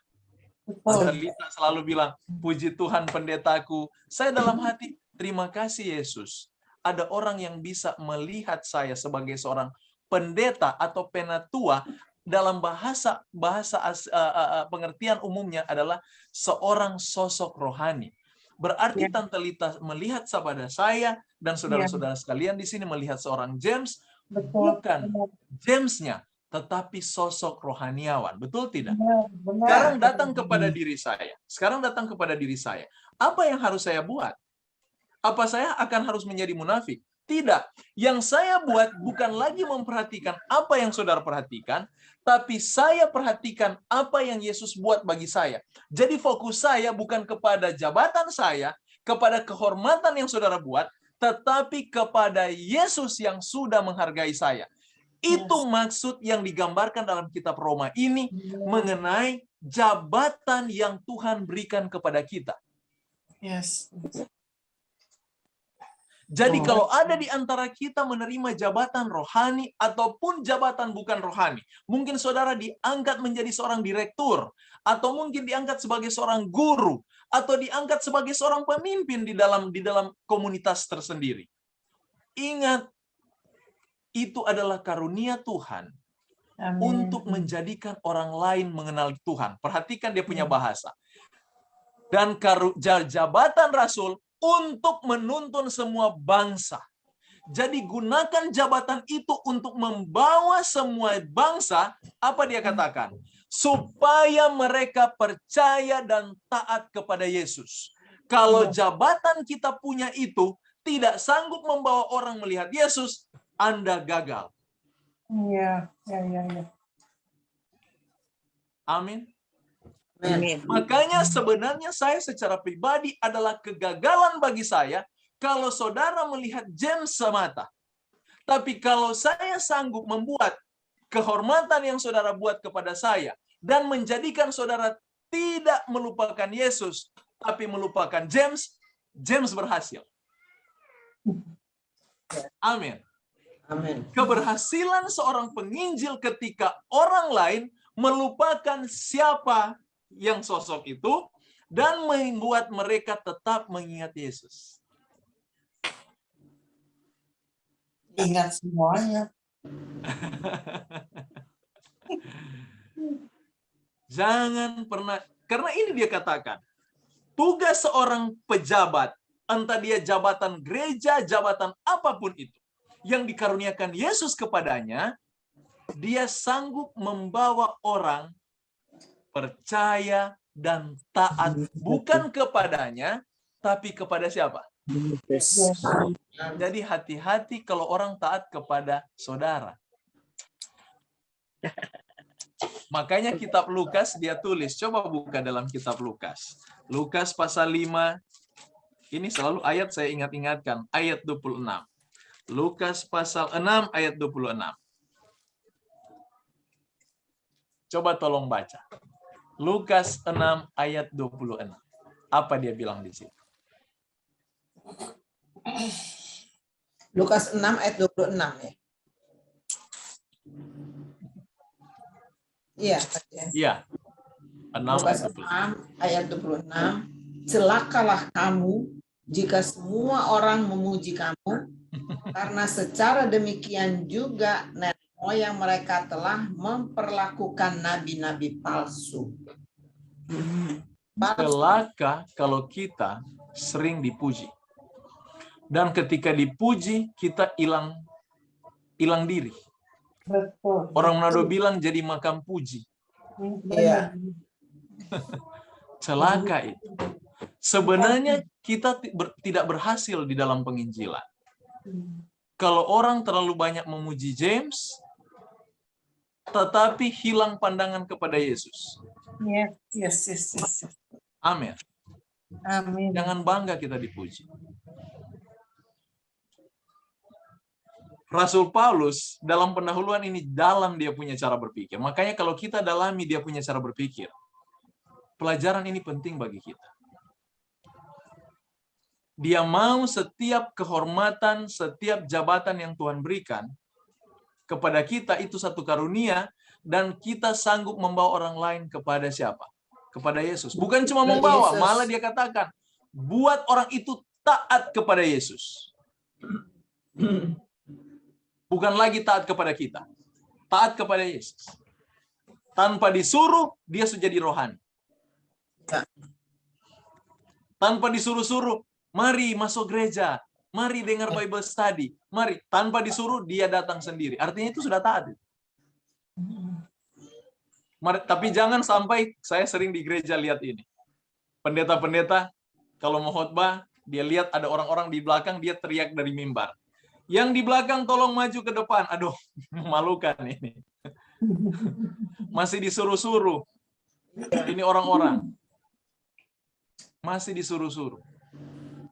Lita selalu bilang, puji Tuhan pendetaku. Saya dalam hati, terima kasih Yesus. Ada orang yang bisa melihat saya sebagai seorang pendeta atau penatua. Dalam bahasa pengertian umumnya adalah seorang sosok rohani. Berarti Tante Lita melihat kepada saya dan saudara-saudara sekalian di sini melihat seorang James, bukan James-nya, tetapi sosok rohaniawan. Betul tidak? Sekarang datang kepada diri saya. Apa yang harus saya buat? Apa saya akan harus menjadi munafik? Tidak. Yang saya buat bukan lagi memperhatikan apa yang saudara perhatikan, tapi saya perhatikan apa yang Yesus buat bagi saya. Jadi fokus saya bukan kepada jabatan saya, kepada kehormatan yang saudara buat, tetapi kepada Yesus yang sudah menghargai saya. Itu maksud yang digambarkan dalam kitab Roma ini mengenai jabatan yang Tuhan berikan kepada kita. Jadi kalau ada di antara kita menerima jabatan rohani ataupun jabatan bukan rohani, mungkin saudara diangkat menjadi seorang direktur, atau mungkin diangkat sebagai seorang guru, atau diangkat sebagai seorang pemimpin di dalam komunitas tersendiri. Ingat, itu adalah karunia Tuhan untuk menjadikan orang lain mengenal Tuhan. Perhatikan dia punya bahasa. Dan jabatan rasul untuk menuntun semua bangsa. Jadi gunakan jabatan itu untuk membawa semua bangsa, apa dia katakan? Supaya mereka percaya dan taat kepada Yesus. Kalau jabatan kita punya itu tidak sanggup membawa orang melihat Yesus, Anda gagal. Amin. Makanya sebenarnya saya secara pribadi adalah kegagalan bagi saya kalau saudara melihat James semata. Tapi kalau saya sanggup membuat kehormatan yang saudara buat kepada saya dan menjadikan saudara tidak melupakan Yesus, tapi melupakan James, James berhasil. Amin. Amin. Keberhasilan seorang penginjil ketika orang lain melupakan siapa yang sosok itu dan membuat mereka tetap mengingat Yesus. Ingat semuanya. Jangan pernah, karena ini dia katakan, tugas seorang pejabat, entah dia jabatan gereja, jabatan apapun itu, yang dikaruniakan Yesus kepadanya, dia sanggup membawa orang percaya dan taat bukan kepadanya, tapi kepada siapa? Jadi hati-hati kalau orang taat kepada saudara. Makanya kitab Lukas dia tulis, coba buka dalam kitab Lukas. Lukas pasal 5, ini selalu ayat saya ingat-ingatkan, ayat 26. Lukas pasal 6 ayat 26. Coba tolong baca. Lukas 6 ayat 26. Apa dia bilang di sini? Lukas 6 ayat 26 ya. Iya. Iya. 6 Lukas 6 ayat 26. Celakalah kamu jika semua orang memuji kamu, karena secara demikian juga nenek moyang mereka telah memperlakukan nabi-nabi palsu. Celaka kalau kita sering dipuji. Dan ketika dipuji, kita hilang diri. Betul. Orang Manado bilang jadi makam puji. Iya. Celaka itu. Sebenarnya kita tidak berhasil di dalam penginjilan. Kalau orang terlalu banyak memuji James, tetapi hilang pandangan kepada Yesus. Yes. Amin. Amin. Jangan bangga kita dipuji. Rasul Paulus dalam pendahuluan ini dalam dia punya cara berpikir. Makanya kalau kita dalami dia punya cara berpikir, pelajaran ini penting bagi kita. Dia mau setiap kehormatan, setiap jabatan yang Tuhan berikan kepada kita itu satu karunia, dan kita sanggup membawa orang lain kepada siapa? Kepada Yesus. Bukan cuma membawa, malah dia katakan, buat orang itu taat kepada Yesus. Bukan lagi taat kepada kita. Taat kepada Yesus. Tanpa disuruh, dia sudah jadi rohani. Tanpa disuruh-suruh, mari masuk gereja, mari dengar Bible study, mari. Tanpa disuruh, dia datang sendiri. Artinya itu sudah taat. Tapi jangan sampai, saya sering di gereja lihat ini. Pendeta-pendeta, kalau mau khotbah, dia lihat ada orang-orang di belakang, dia teriak dari mimbar. Yang di belakang tolong maju ke depan. Aduh, memalukan ini. Masih disuruh-suruh. Ini orang-orang. Masih disuruh-suruh.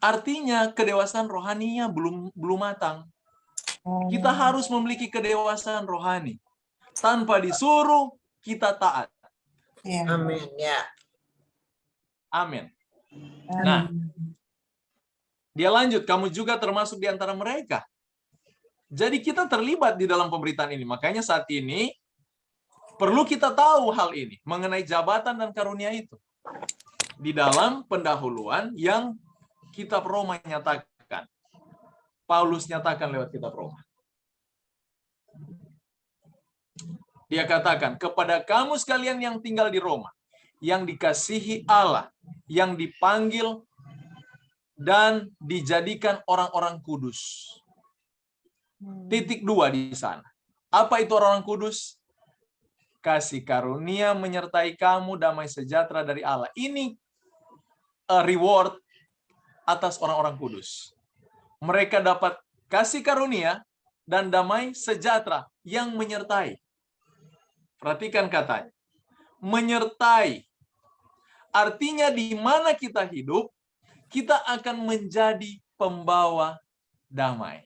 Artinya kedewasaan rohaninya belum matang. Kita harus memiliki kedewasaan rohani. Tanpa disuruh, kita taat. Amin. Ya. Amin. Nah, dia lanjut, kamu juga termasuk di antara mereka. Jadi kita terlibat di dalam pemberitaan ini. Makanya saat ini perlu kita tahu hal ini mengenai jabatan dan karunia itu. Di dalam pendahuluan yang kitab Roma nyatakan. Paulus nyatakan lewat kitab Roma. Dia katakan, kepada kamu sekalian yang tinggal di Roma, yang dikasihi Allah, yang dipanggil dan dijadikan orang-orang kudus. Titik 2 di sana. Apa itu orang kudus? Kasih karunia menyertai kamu, damai sejahtera dari Allah. Ini reward atas orang-orang kudus. Mereka dapat kasih karunia dan damai sejahtera yang menyertai. Perhatikan katanya. Menyertai. Artinya di mana kita hidup, kita akan menjadi pembawa damai.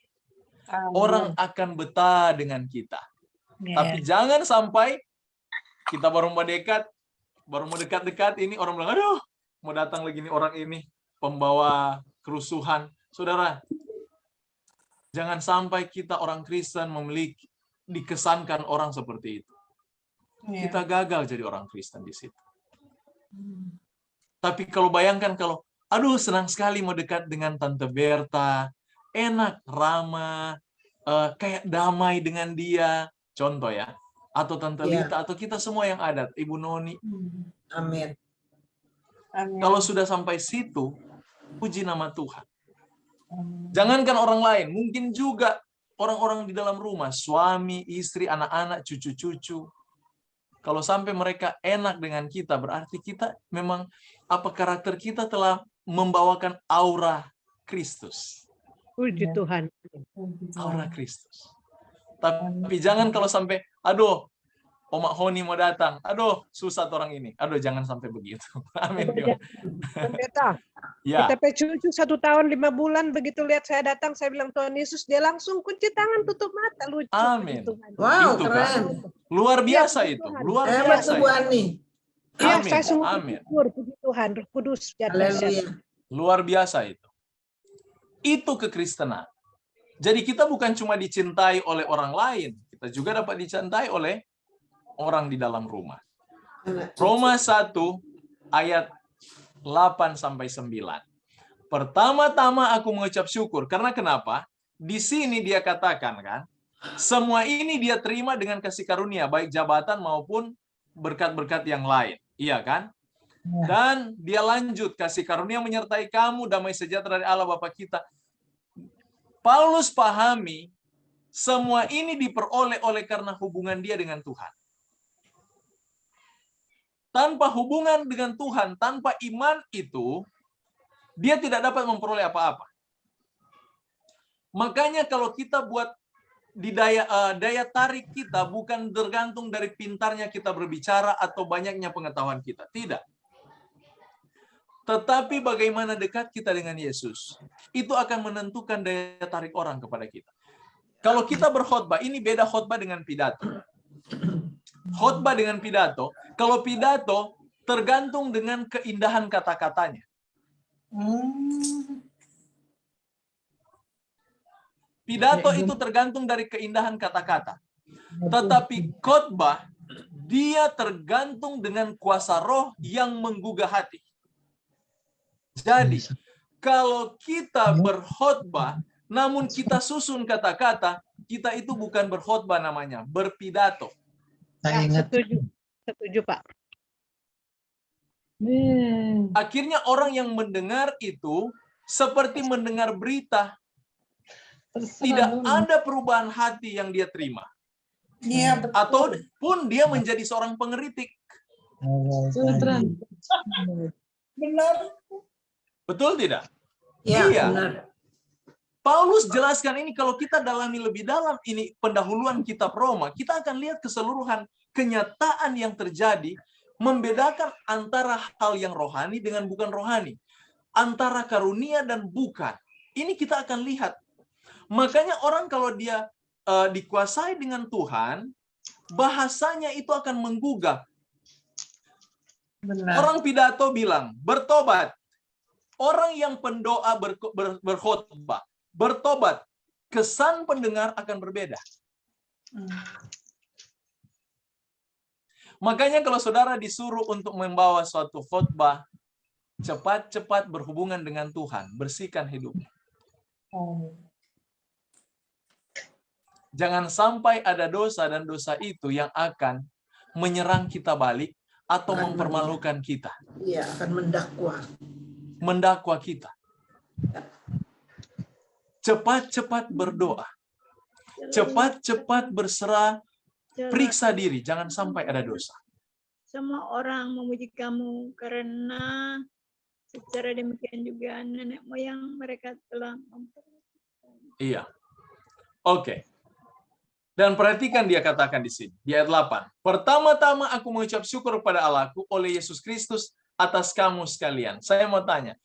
Orang akan betah dengan kita. Tapi jangan sampai kita baru mau dekat ini orang bilang, aduh, mau datang lagi nih orang ini, pembawa kerusuhan. Saudara, jangan sampai kita orang Kristen memiliki, dikesankan orang seperti itu. Kita gagal jadi orang Kristen di situ. Tapi kalau bayangkan kalau, aduh senang sekali mau dekat dengan Tante Berta, enak, ramah, kayak damai dengan dia, contoh ya, atau Tante Lita, atau kita semua yang ada, Ibu Noni. Amin. Kalau sudah sampai situ, puji nama Tuhan. Jangankan orang lain, mungkin juga orang-orang di dalam rumah, suami, istri, anak-anak, cucu-cucu. Kalau sampai mereka enak dengan kita, berarti kita memang karakter kita telah membawakan aura Kristus. Puji Tuhan. Aura Kristus. Tapi jangan kalau sampai, aduh, Oma Honi mau datang, aduh, susah orang ini. Aduh, jangan sampai begitu. Amin. Pendeta, Ya. kita cucu 1 tahun 5 bulan, begitu lihat saya datang, saya bilang Tuhan Yesus, dia langsung kunci tangan, tutup mata. Lucu. Amin. Wow, Itu, keren. kan? Luar biasa itu. Luar Hebat biasa. Bu Ani. Ya, Amin. saya sungguh Amin. bersyukur, puji Tuhan, Roh Kudus. Haleluya. Luar biasa itu. Itu kekristenan. Jadi kita bukan cuma dicintai oleh orang lain, kita juga dapat dicintai oleh orang di dalam rumah. Roma 1 ayat 8-9. Pertama-tama aku mengucap syukur. Karena kenapa? Di sini dia katakan kan, semua ini dia terima dengan kasih karunia, baik jabatan maupun berkat-berkat yang lain. Iya kan? Dan dia lanjut, kasih karunia menyertai kamu, damai sejahtera dari Allah Bapa kita. Paulus pahami semua ini diperoleh oleh karena hubungan dia dengan Tuhan. Tanpa hubungan dengan Tuhan, tanpa iman itu, dia tidak dapat memperoleh apa-apa. Makanya kalau kita buat di daya tarik kita bukan tergantung dari pintarnya kita berbicara atau banyaknya pengetahuan kita. Tidak. Tetapi bagaimana dekat kita dengan Yesus, itu akan menentukan daya tarik orang kepada kita. Kalau kita berkhotbah, ini beda khotbah dengan pidato. Khotbah dengan pidato, kalau pidato tergantung dengan keindahan kata-katanya. Pidato itu tergantung dari keindahan kata-kata. Tetapi khotbah, dia tergantung dengan kuasa roh yang menggugah hati. Jadi, kalau kita berkhotbah, namun kita susun kata-kata, kita itu bukan berkhotbah namanya, berpidato. Setuju, Pak. Akhirnya orang yang mendengar itu seperti mendengar berita. Tidak ada perubahan hati yang dia terima. Iya, betul. Ataupun dia menjadi seorang pengeritik. Benar. Betul tidak? Ya, Iya. benar. Paulus jelaskan ini, kalau kita dalami lebih dalam ini pendahuluan kitab Roma, kita akan lihat keseluruhan kenyataan yang terjadi, membedakan antara hal yang rohani dengan bukan rohani. Antara karunia dan bukan. Ini kita akan lihat. Makanya orang kalau dia dikuasai dengan Tuhan, bahasanya itu akan menggugah. Benar. Orang pidato bilang, bertobat. Orang yang pendoa berkhotbah, bertobat. Kesan pendengar akan berbeda. Makanya kalau saudara disuruh untuk membawa suatu khotbah, cepat-cepat berhubungan dengan Tuhan, bersihkan hidupmu. Jangan sampai ada dosa dan dosa itu yang akan menyerang kita balik atau mempermalukan kita. Iya, akan mendakwa. Mendakwa kita. Cepat-cepat berdoa. Cepat-cepat berserah, periksa diri, jangan sampai ada dosa. Semua orang memuji kamu karena secara demikian juga nenek moyang mereka telah memperhatikan. Iya. Oke. Dan perhatikan dia katakan di sini, di ayat 8. Pertama-tama aku mengucap syukur kepada Allahku oleh Yesus Kristus atas kamu sekalian. Saya mau tanya,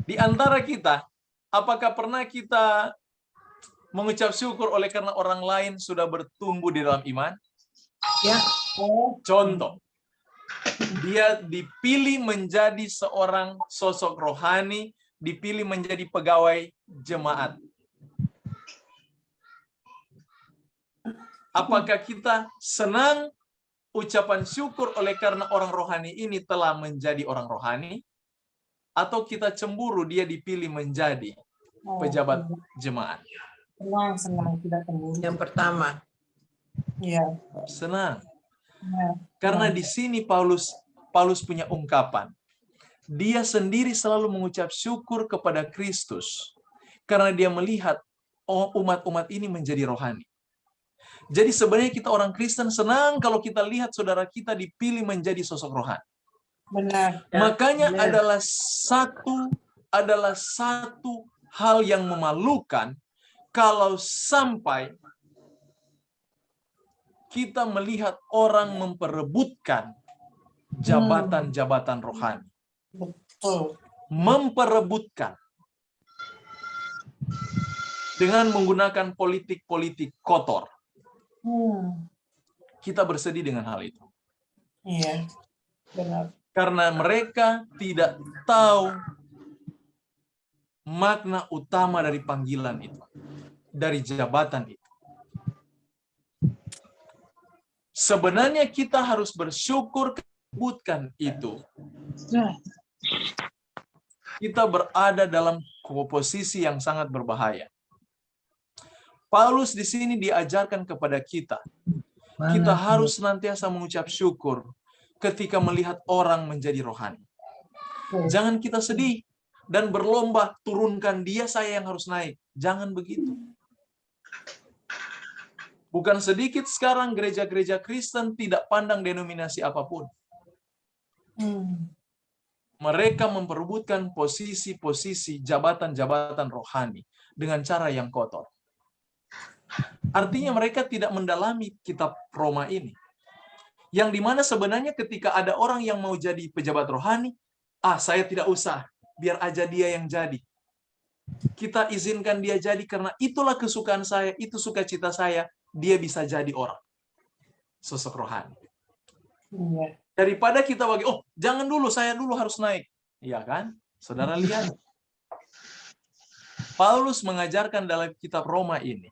di antara kita, apakah pernah kita mengucap syukur oleh karena orang lain sudah bertumbuh di dalam iman? Ya. Contoh, dia dipilih menjadi seorang sosok rohani, dipilih menjadi pegawai jemaat. Apakah kita senang ucapan syukur oleh karena orang rohani ini telah menjadi orang rohani? Atau kita cemburu dia dipilih menjadi pejabat jemaat? Senang, tidak cemburu. Yang pertama. Iya. Senang. Ya. Karena di sini Paulus punya ungkapan. Dia sendiri selalu mengucap syukur kepada Kristus. Karena dia melihat umat-umat ini menjadi rohani. Jadi sebenarnya kita orang Kristen senang kalau kita lihat saudara kita dipilih menjadi sosok rohani. Benar. Makanya benar. adalah satu hal yang memalukan kalau sampai kita melihat orang memperebutkan jabatan-jabatan rohani. Betul. Memperebutkan dengan menggunakan politik-politik kotor. Kita bersedih dengan hal itu. Iya. Benar. Karena mereka tidak tahu makna utama dari panggilan itu, dari jabatan itu. Sebenarnya kita harus bersyukur kebutuhan itu. Kita berada dalam posisi yang sangat berbahaya. Paulus di sini diajarkan kepada kita. Kita harus senantiasa mengucap syukur ketika melihat orang menjadi rohani. Jangan kita sedih. dan berlomba, turunkan dia, saya yang harus naik. Jangan begitu. Bukan sedikit sekarang gereja-gereja Kristen tidak pandang denominasi apapun. Mereka memperebutkan posisi-posisi jabatan-jabatan rohani dengan cara yang kotor. Artinya mereka tidak mendalami kitab Roma ini. Yang dimana sebenarnya ketika ada orang yang mau jadi pejabat rohani, saya tidak usah, biar aja dia yang jadi. Kita izinkan dia jadi karena itulah kesukaan saya, itu sukacita saya, dia bisa jadi orang. Sosok rohani. Daripada kita bagi, jangan dulu, saya dulu harus naik. Iya kan? Saudara lihat. Paulus mengajarkan dalam kitab Roma ini,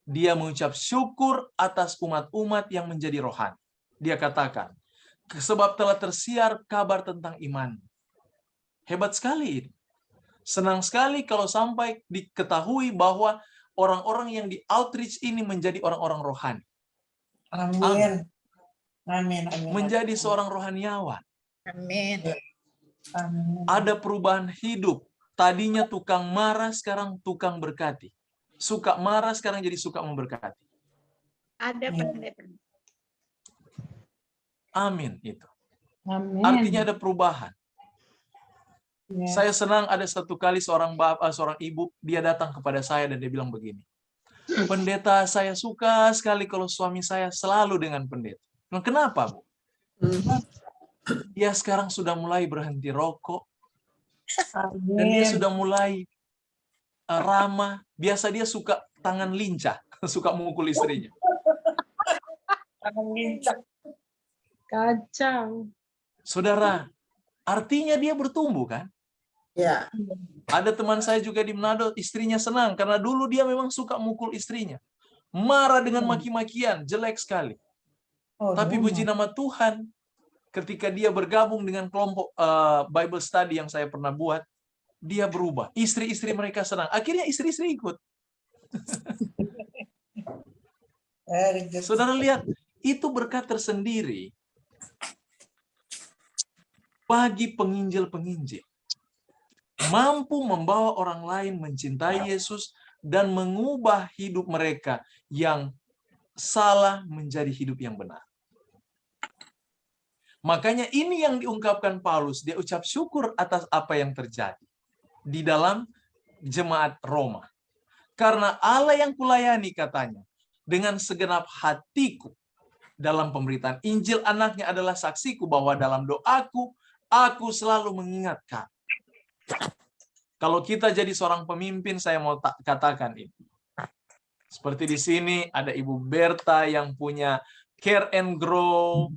dia mengucap syukur atas umat-umat yang menjadi rohani. Dia katakan, sebab telah tersiar kabar tentang iman. Hebat sekali ini. Senang sekali kalau sampai diketahui bahwa orang-orang yang di outreach ini menjadi orang-orang rohani. Amin. Amin. Amin. Menjadi seorang rohaniawan. Amin. Amin. Ada perubahan hidup. Tadinya tukang marah, sekarang tukang berkati. Suka marah, sekarang jadi suka memberkati. Ada pendeta. Amin itu. Amin. Artinya ada perubahan. Ya. Saya senang ada satu kali seorang ibu, dia datang kepada saya dan dia bilang begini. Pendeta, saya suka sekali kalau suami saya selalu dengan pendeta. Nah, kenapa, Bu? Dia sekarang sudah mulai berhenti rokok. Dan dia sudah mulai ramah. Biasa dia suka tangan lincah, suka mukul istrinya. Tangan lincah. Kacau. Saudara, artinya dia bertumbuh kan? Ya. Ada teman saya juga di Manado, istrinya senang karena dulu dia memang suka mukul istrinya. Marah dengan maki-makian, jelek sekali. Tapi puji nama Tuhan, ketika dia bergabung dengan kelompok Bible study yang saya pernah buat, dia berubah. Istri-istri mereka senang. Akhirnya istri-istri ikut. Saudara lihat, itu berkat tersendiri bagi penginjil-penginjil. Mampu membawa orang lain mencintai Yesus dan mengubah hidup mereka yang salah menjadi hidup yang benar. Makanya ini yang diungkapkan Paulus, dia ucap syukur atas apa yang terjadi di dalam jemaat Roma. Karena Allah yang kulayani, katanya, dengan segenap hatiku dalam pemberitaan Injil anaknya adalah saksiku bahwa dalam doaku, aku selalu mengingatkan. Kalau kita jadi seorang pemimpin, saya mau katakan ini. Seperti di sini ada Ibu Berta yang punya Care and Grow.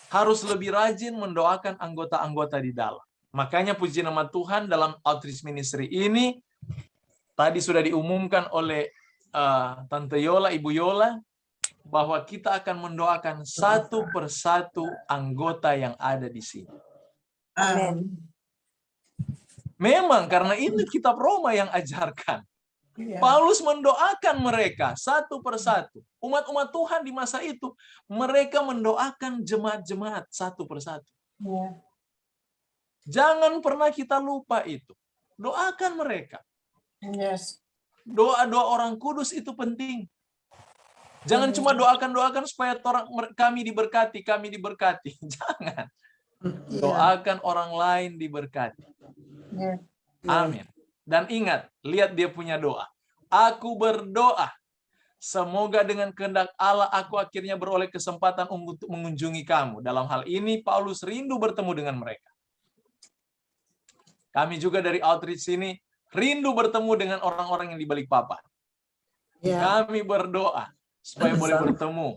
Harus lebih rajin mendoakan anggota-anggota di dalam. Makanya puji nama Tuhan dalam outreach ministry ini, tadi sudah diumumkan oleh Tante Yola, Ibu Yola, bahwa kita akan mendoakan satu persatu anggota yang ada di sini. Amin. Memang karena ini kitab Roma yang ajarkan. Ya. Paulus mendoakan mereka satu persatu. Umat-umat Tuhan di masa itu, mereka mendoakan jemaat-jemaat satu persatu. Ya. Jangan pernah kita lupa itu. Doakan mereka. Yes. Doa-doa orang kudus itu penting. Jangan cuma doakan-doakan supaya kami diberkati, kami diberkati. Jangan. Doakan orang lain diberkati. Ya. Amin. Dan ingat, lihat dia punya doa. Aku berdoa, semoga dengan kehendak Allah aku akhirnya beroleh kesempatan untuk mengunjungi kamu. Dalam hal ini, Paulus rindu bertemu dengan mereka. Kami juga dari outreach ini, rindu bertemu dengan orang-orang yang di Balikpapan. Ya. Kami berdoa, supaya boleh bertemu.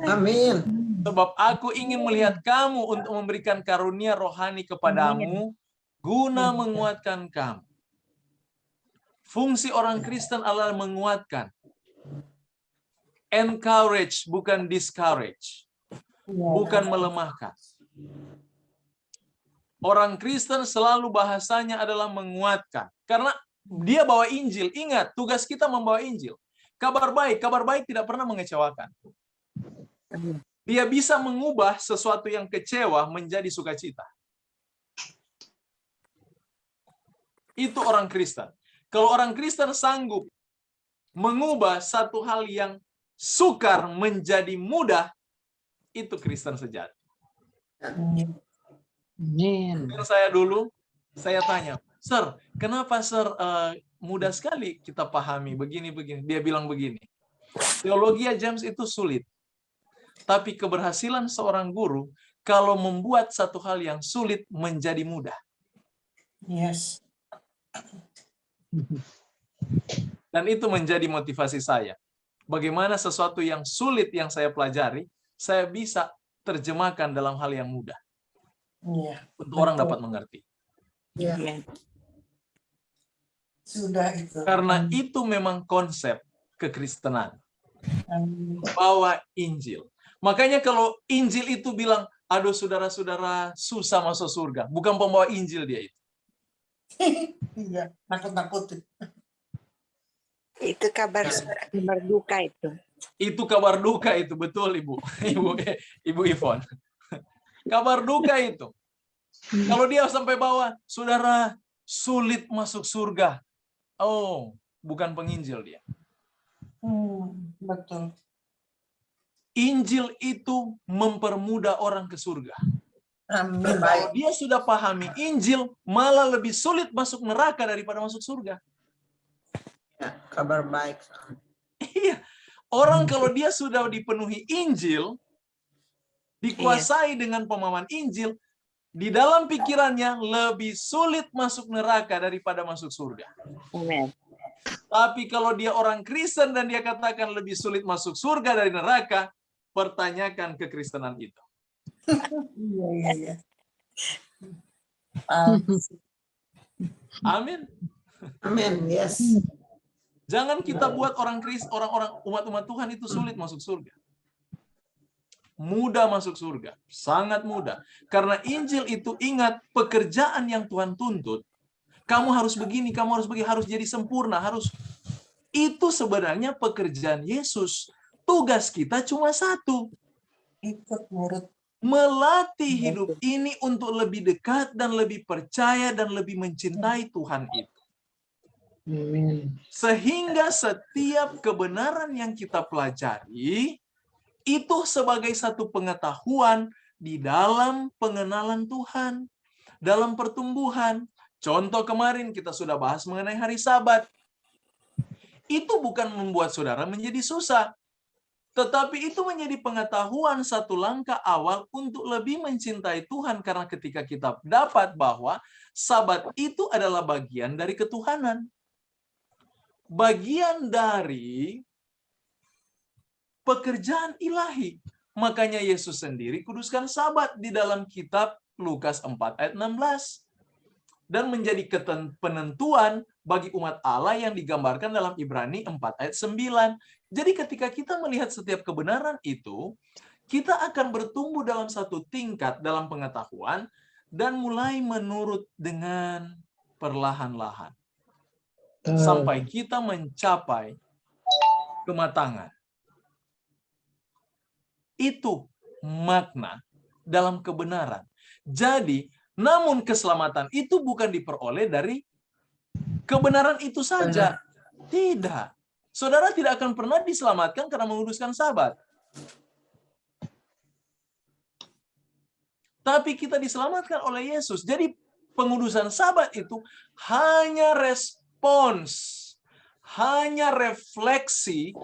Amin. Sebab aku ingin melihat kamu untuk memberikan karunia rohani kepadamu, guna menguatkan kamu. Fungsi orang Kristen adalah menguatkan. Encourage, bukan discourage. Bukan melemahkan. Orang Kristen selalu bahasanya adalah menguatkan. Karena dia bawa Injil. Ingat, tugas kita membawa Injil. Kabar baik tidak pernah mengecewakan. Dia bisa mengubah sesuatu yang kecewa menjadi sukacita. Itu orang Kristen. Kalau orang Kristen sanggup mengubah satu hal yang sukar menjadi mudah, itu Kristen sejati. Amin. Dan saya dulu, saya tanya, Sir, kenapa Sir mudah sekali kita pahami begini-begini? Dia bilang begini, teologi James itu sulit. Tapi keberhasilan seorang guru kalau membuat satu hal yang sulit menjadi mudah. Yes. Dan itu menjadi motivasi saya. Bagaimana sesuatu yang sulit yang saya pelajari, saya bisa terjemahkan dalam hal yang mudah. Iya. Untuk orang dapat mengerti. Ya. Sudah itu. Karena itu memang konsep kekristenan. Amin. Bawa Injil. Makanya kalau Injil itu bilang, aduh saudara-saudara susah masuk surga. Bukan pembawa Injil dia itu. Iya, nakut-nakutin. Itu kabar duka itu. Itu kabar duka itu, betul Ibu. Ibu Ivon. Kabar duka itu. Kalau dia sampai bawa, saudara sulit masuk surga. Oh, bukan penginjil dia. Betul. Injil itu mempermudah orang ke surga. Amin. Kalau dia sudah pahami Injil, malah lebih sulit masuk neraka daripada masuk surga. Ya, kabar baik. Iya. Orang kalau dia sudah dipenuhi Injil, dikuasai dengan pemahaman Injil, di dalam pikirannya lebih sulit masuk neraka daripada masuk surga. Amen. Tapi kalau dia orang Kristen dan dia katakan lebih sulit masuk surga dari neraka, pertanyakan kekristenan itu. Iya. Amin. Amin. Yes. Jangan kita buat orang-orang umat-umat Tuhan itu sulit masuk surga. Mudah masuk surga, sangat mudah. Karena Injil itu, ingat, pekerjaan yang Tuhan tuntut, kamu harus begini, kamu harus begini, harus jadi sempurna, harus. Itu sebenarnya pekerjaan Yesus. Tugas kita cuma satu. Ikut nurut. Melatih hidup ini untuk lebih dekat dan lebih percaya dan lebih mencintai Tuhan itu. Sehingga setiap kebenaran yang kita pelajari itu sebagai satu pengetahuan di dalam pengenalan Tuhan, dalam pertumbuhan. Contoh kemarin kita sudah bahas mengenai hari Sabat. Itu bukan membuat saudara menjadi susah, tetapi itu menjadi pengetahuan satu langkah awal untuk lebih mencintai Tuhan, karena ketika kita dapat bahwa Sabat itu adalah bagian dari ketuhanan. Bagian dari pekerjaan ilahi. Makanya Yesus sendiri kuduskan Sabat di dalam kitab Lukas 4 ayat 16. Dan menjadi penentuan bagi umat Allah yang digambarkan dalam Ibrani 4 ayat 9. Jadi ketika kita melihat setiap kebenaran itu, kita akan bertumbuh dalam satu tingkat dalam pengetahuan dan mulai menurut dengan perlahan-lahan. Sampai kita mencapai kematangan. Itu makna dalam kebenaran. Jadi, namun keselamatan itu bukan diperoleh dari kebenaran itu saja. Tidak. Saudara tidak akan pernah diselamatkan karena menguduskan Sabat. Tapi kita diselamatkan oleh Yesus. Jadi pengudusan Sabat itu hanya respons, hanya refleksi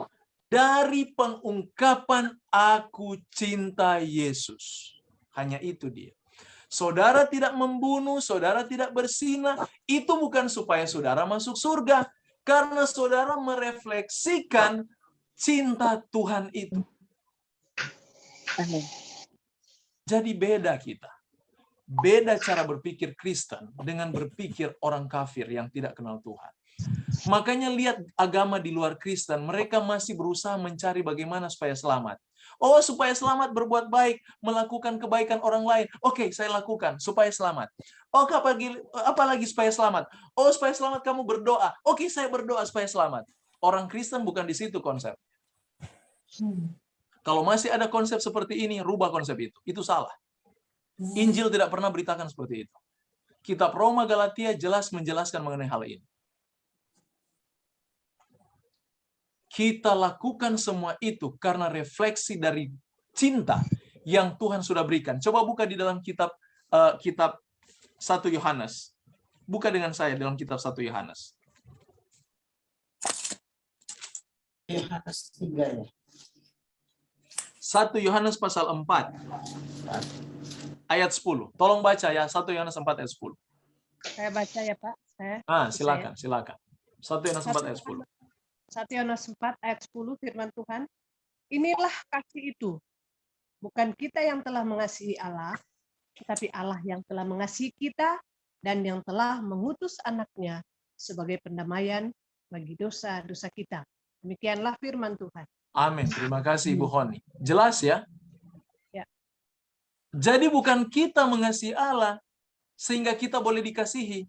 dari pengungkapan aku cinta Yesus. Hanya itu dia. Saudara tidak membunuh, saudara tidak berzina, itu bukan supaya saudara masuk surga, karena saudara merefleksikan cinta Tuhan itu. Jadi beda kita. Beda cara berpikir Kristen dengan berpikir orang kafir yang tidak kenal Tuhan. Makanya lihat agama di luar Kristen, mereka masih berusaha mencari bagaimana supaya selamat. Oh, supaya selamat berbuat baik, melakukan kebaikan orang lain. Oke, saya lakukan supaya selamat. Oh, apalagi supaya selamat? Oh, supaya selamat kamu berdoa. Oke, saya berdoa supaya selamat. Orang Kristen bukan di situ konsep. Kalau masih ada konsep seperti ini, rubah konsep itu. Itu salah. Injil tidak pernah beritakan seperti itu. Kitab Roma Galatia jelas menjelaskan mengenai hal ini. Kita lakukan semua itu karena refleksi dari cinta yang Tuhan sudah berikan. Coba buka di dalam kitab 1 Yohanes. Buka dengan saya dalam kitab 1 Yohanes. Yohanes 3 ya. 1 Yohanes pasal 4 ayat 10. Tolong baca ya, 1 Yohanes 4 ayat 10. Saya baca ya Pak. Silakan. 1 Yohanes 4 ayat 10. 1 Yohanes 4 ayat 10 firman Tuhan. Inilah kasih itu. Bukan kita yang telah mengasihi Allah, tetapi Allah yang telah mengasihi kita dan yang telah mengutus anaknya sebagai pendamaian bagi dosa-dosa kita. Demikianlah firman Tuhan. Amin. Terima kasih Ibu Honi. Jelas ya? Ya. Jadi bukan kita mengasihi Allah sehingga kita boleh dikasihi.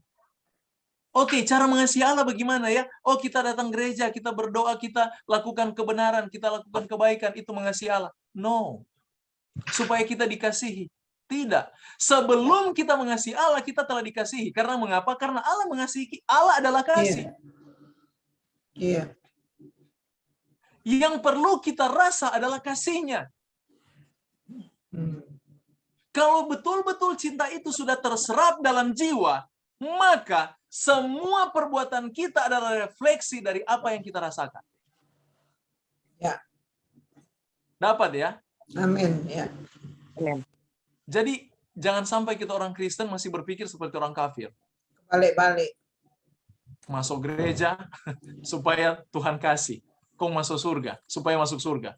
Oke, cara mengasihi Allah bagaimana ya? Oh, kita datang gereja, kita berdoa, kita lakukan kebenaran, kita lakukan kebaikan, itu mengasihi Allah. No. Supaya kita dikasihi. Tidak. Sebelum kita mengasihi Allah, kita telah dikasihi. Karena mengapa? Karena Allah mengasihi. Allah adalah kasih. Iya. Yang perlu kita rasa adalah kasihnya. Kalau betul-betul cinta itu sudah terserap dalam jiwa, maka semua perbuatan kita adalah refleksi dari apa yang kita rasakan. Ya. Dapat ya? Amin. Ya. Amin. Jadi jangan sampai kita orang Kristen masih berpikir seperti orang kafir. Balik-balik. Masuk gereja supaya Tuhan kasih. Kau masuk surga, supaya masuk surga.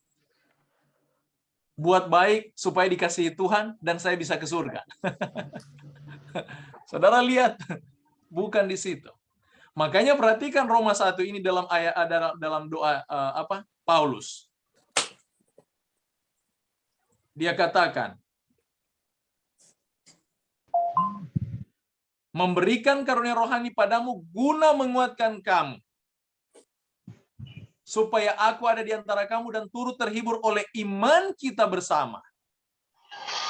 Buat baik supaya dikasihi Tuhan dan saya bisa ke surga. Saudara lihat, bukan di situ. Makanya perhatikan Roma 1 ini dalam ayat dalam doa Paulus. Dia katakan, memberikan karunia rohani padamu guna menguatkan kamu, supaya aku ada di antara kamu dan turut terhibur oleh iman kita bersama.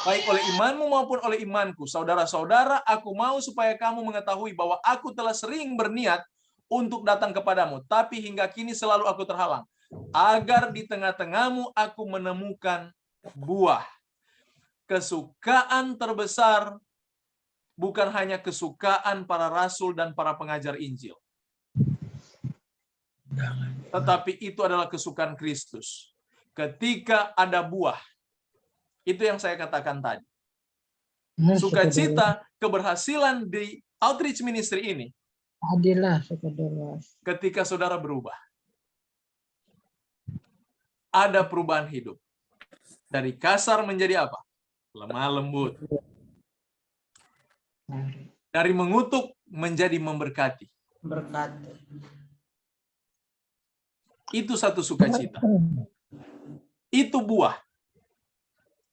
Baik oleh imanmu maupun oleh imanku. Saudara-saudara, aku mau supaya kamu mengetahui bahwa aku telah sering berniat untuk datang kepadamu, tapi hingga kini selalu aku terhalang, agar di tengah-tengahmu aku menemukan buah. Kesukaan terbesar bukan hanya kesukaan para rasul dan para pengajar Injil, tetapi itu adalah kesukaan Kristus. Ketika ada buah, itu yang saya katakan tadi. Sukacita, keberhasilan di outreach ministry ini, ketika saudara berubah. Ada perubahan hidup. Dari kasar menjadi apa? Lemah lembut. Dari mengutuk menjadi memberkati. Berkati. Itu satu sukacita. Itu buah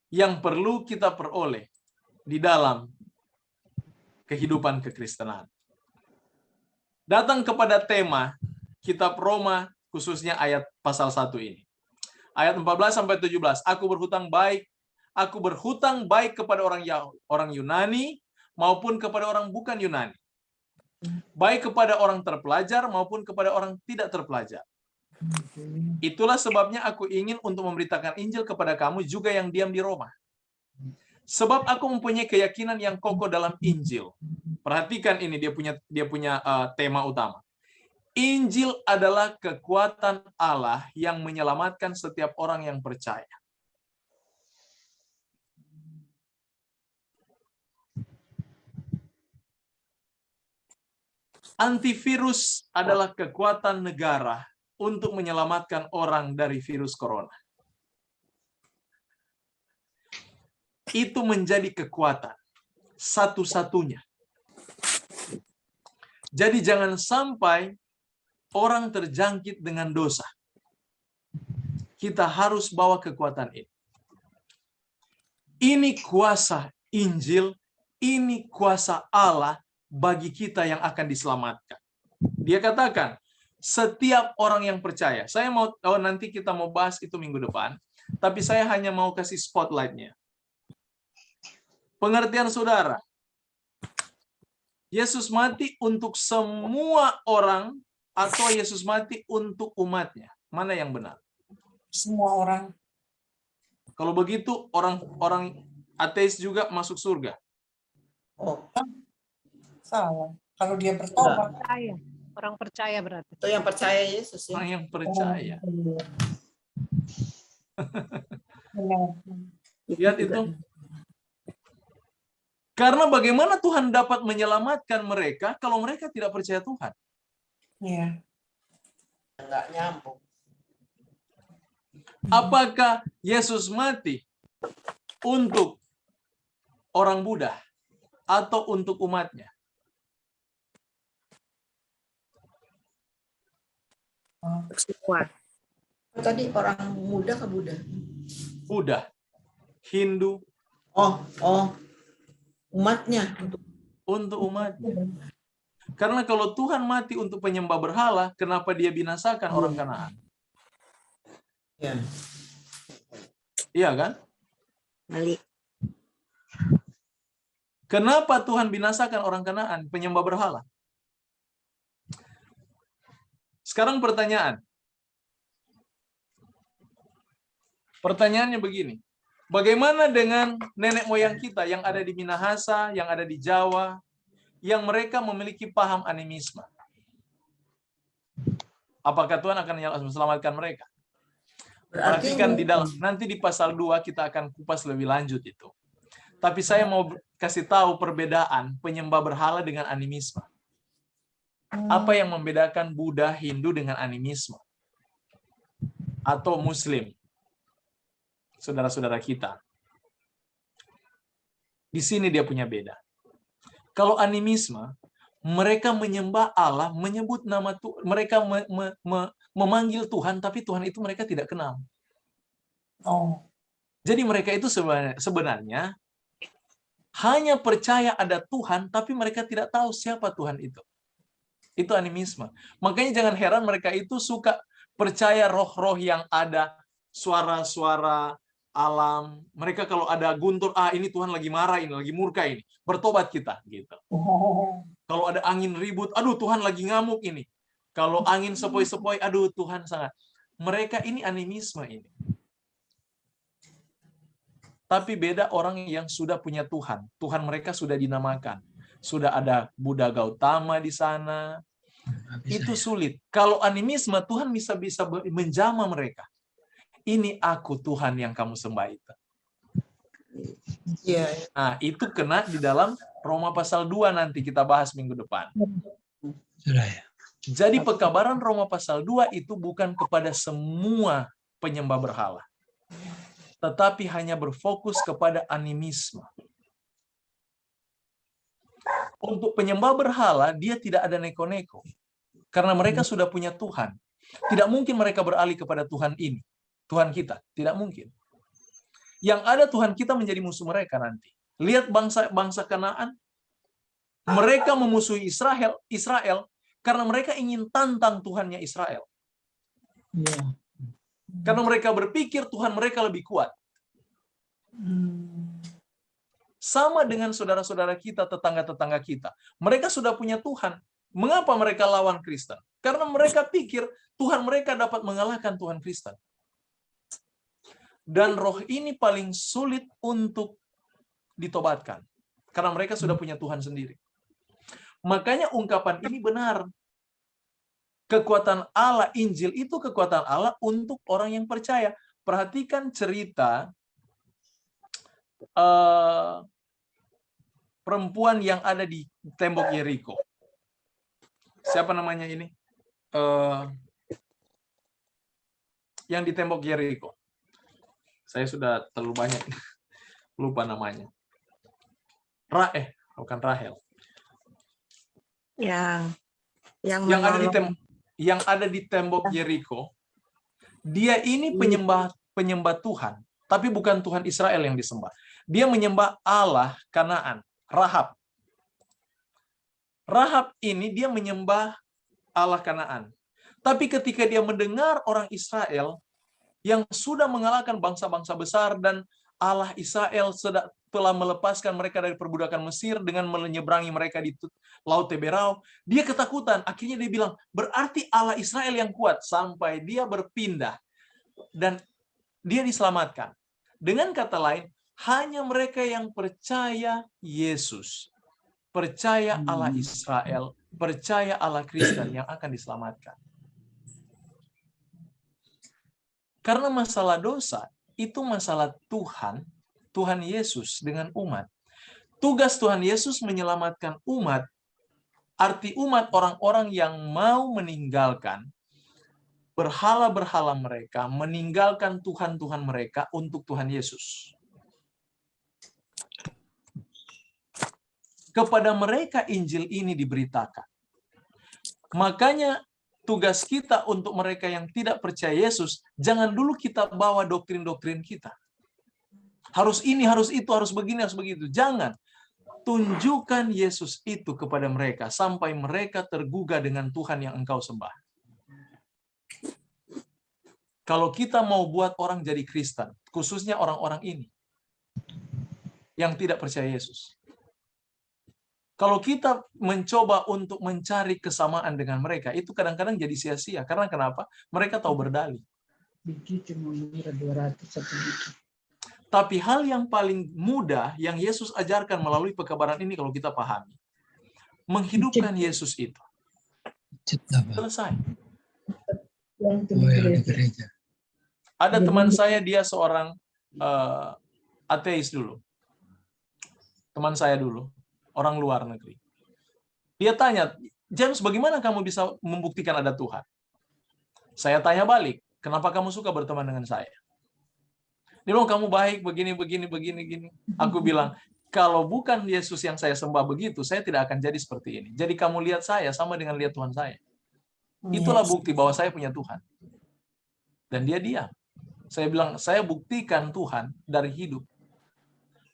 yang perlu kita peroleh di dalam kehidupan kekristenan. Datang kepada tema kitab Roma, khususnya ayat pasal 1 ini. Ayat 14-17, aku berhutang baik kepada orang Yunani maupun kepada orang bukan Yunani. Baik kepada orang terpelajar maupun kepada orang tidak terpelajar. Itulah sebabnya aku ingin untuk memberitakan Injil kepada kamu juga yang diam di Roma. Sebab aku mempunyai keyakinan yang kokoh dalam Injil. Perhatikan ini, dia punya tema utama. Injil adalah kekuatan Allah yang menyelamatkan setiap orang yang percaya. Antivirus adalah kekuatan negara untuk menyelamatkan orang dari virus corona. Itu menjadi kekuatan satu-satunya. Jadi jangan sampai orang terjangkit dengan dosa. Kita harus bawa kekuatan ini. Ini kuasa Injil, ini kuasa Allah bagi kita yang akan diselamatkan. Dia katakan, setiap orang yang percaya. Saya mau nanti kita mau bahas itu minggu depan, tapi saya hanya mau kasih spotlight-nya. Pengertian saudara. Yesus mati untuk semua orang atau Yesus mati untuk umatnya? Mana yang benar? Semua orang. Kalau begitu orang ateis juga masuk surga. Oh, Salah. Kalau dia bertobat. Percaya. Orang percaya berarti. itu yang percaya Yesus ya. Orang yang percaya. Benar. Lihat itu. Karena bagaimana Tuhan dapat menyelamatkan mereka kalau mereka tidak percaya Tuhan? Iya. Enggak nyambung. Apakah Yesus mati untuk orang Buddha atau untuk umatnya? Semua. Tadi orang muda ke Buddha. Buddha, Hindu, Oh, umatnya. untuk umatnya. Karena kalau Tuhan mati untuk penyembah berhala, kenapa dia binasakan orang Kanaan? Ya. Iya kan? Balik. Kenapa Tuhan binasakan orang Kanaan, penyembah berhala? Sekarang pertanyaan. Pertanyaannya begini. Bagaimana dengan nenek moyang kita yang ada di Minahasa, yang ada di Jawa, yang mereka memiliki paham animisme? Apakah Tuhan akan menyelamatkan mereka? Berarti Perhatikan di dalam, nanti di pasal 2 kita akan kupas lebih lanjut itu. Tapi saya mau kasih tahu perbedaan penyembah berhala dengan animisme. Apa yang membedakan Buddha, Hindu dengan animisme? Atau Muslim? Saudara-saudara kita. Di sini dia punya beda. Kalau animisme, mereka menyembah Allah, menyebut nama Tuhan, mereka memanggil Tuhan, tapi Tuhan itu mereka tidak kenal. Oh. Jadi mereka itu sebenarnya hanya percaya ada Tuhan, tapi mereka tidak tahu siapa Tuhan itu. Itu animisme. Makanya jangan heran mereka itu suka percaya roh-roh yang ada, suara-suara alam. Mereka kalau ada guntur, ini Tuhan lagi marah, ini lagi murka, ini bertobat kita gitu. Kalau ada angin ribut, aduh Tuhan lagi ngamuk ini. Kalau angin sepoi-sepoi, aduh Tuhan sangat. Mereka ini animisme ini. Tapi beda orang yang sudah punya Tuhan. Tuhan mereka sudah dinamakan. Sudah ada Buddha Gautama di sana. Itu sulit. Kalau animisme, Tuhan bisa menjama mereka. Ini aku Tuhan yang kamu sembah itu. Iya. Nah, itu kena di dalam Roma pasal 2 nanti kita bahas minggu depan. Jadi pekabaran Roma pasal 2 itu bukan kepada semua penyembah berhala. Tetapi hanya berfokus kepada animisme. Untuk penyembah berhala, dia tidak ada neko-neko. Karena mereka sudah punya Tuhan. Tidak mungkin mereka beralih kepada Tuhan ini. Tuhan kita. Tidak mungkin. Yang ada Tuhan kita menjadi musuh mereka nanti. Lihat bangsa Kanaan. Mereka memusuhi Israel karena mereka ingin tantang Tuhannya Israel. Karena mereka berpikir Tuhan mereka lebih kuat. Sama dengan saudara-saudara kita, tetangga-tetangga kita. Mereka sudah punya Tuhan. Mengapa mereka lawan Kristen? Karena mereka pikir Tuhan mereka dapat mengalahkan Tuhan Kristen. Dan roh ini paling sulit untuk ditobatkan. Karena mereka sudah punya Tuhan sendiri. Makanya ungkapan ini benar. Kekuatan Allah, Injil itu kekuatan Allah untuk orang yang percaya. Perhatikan cerita perempuan yang ada di tembok Yeriko. Siapa namanya ini? Yang di tembok Yeriko. Saya sudah terlalu banyak lupa namanya. Bukan Rahel. Yang ada di tembok Yeriko. Dia ini penyembah Tuhan, tapi bukan Tuhan Israel yang disembah. Dia menyembah Allah Kanaan, Rahab. Rahab ini dia menyembah Allah Kanaan. Tapi ketika dia mendengar orang Israel yang sudah mengalahkan bangsa-bangsa besar dan Allah Israel telah melepaskan mereka dari perbudakan Mesir dengan menyeberangi mereka di Laut Teberau. Dia ketakutan. Akhirnya dia bilang, berarti Allah Israel yang kuat. Sampai dia berpindah. Dan dia diselamatkan. Dengan kata lain, hanya mereka yang percaya Yesus, percaya Allah Israel, percaya Allah Kristen yang akan diselamatkan. Karena masalah dosa, itu masalah Tuhan Yesus dengan umat. Tugas Tuhan Yesus menyelamatkan umat, arti umat orang-orang yang mau meninggalkan berhala-berhala mereka, meninggalkan Tuhan-Tuhan mereka untuk Tuhan Yesus. Kepada mereka Injil ini diberitakan. Makanya tugas kita untuk mereka yang tidak percaya Yesus, jangan dulu kita bawa doktrin-doktrin kita. Harus ini, harus itu, harus begini, harus begitu. Jangan. Tunjukkan Yesus itu kepada mereka sampai mereka tergugah dengan Tuhan yang engkau sembah. Kalau kita mau buat orang jadi Kristen, khususnya orang-orang ini yang tidak percaya Yesus. Kalau kita mencoba untuk mencari kesamaan dengan mereka, itu kadang-kadang jadi sia-sia. Karena kenapa? Mereka tahu berdalih. Tapi hal yang paling mudah yang Yesus ajarkan melalui pekabaran ini kalau kita pahami. Menghidupkan Yesus itu. Selesai. Ada teman saya, dia seorang ateis dulu. Teman saya dulu. Orang luar negeri. Dia tanya, James, bagaimana kamu bisa membuktikan ada Tuhan? Saya tanya balik, kenapa kamu suka berteman dengan saya? Dia bilang, kamu baik, begini. Aku bilang, kalau bukan Yesus yang saya sembah begitu, saya tidak akan jadi seperti ini. Jadi kamu lihat saya sama dengan lihat Tuhan saya. Itulah bukti bahwa saya punya Tuhan. Dan dia diam. Saya bilang, saya buktikan Tuhan dari hidup.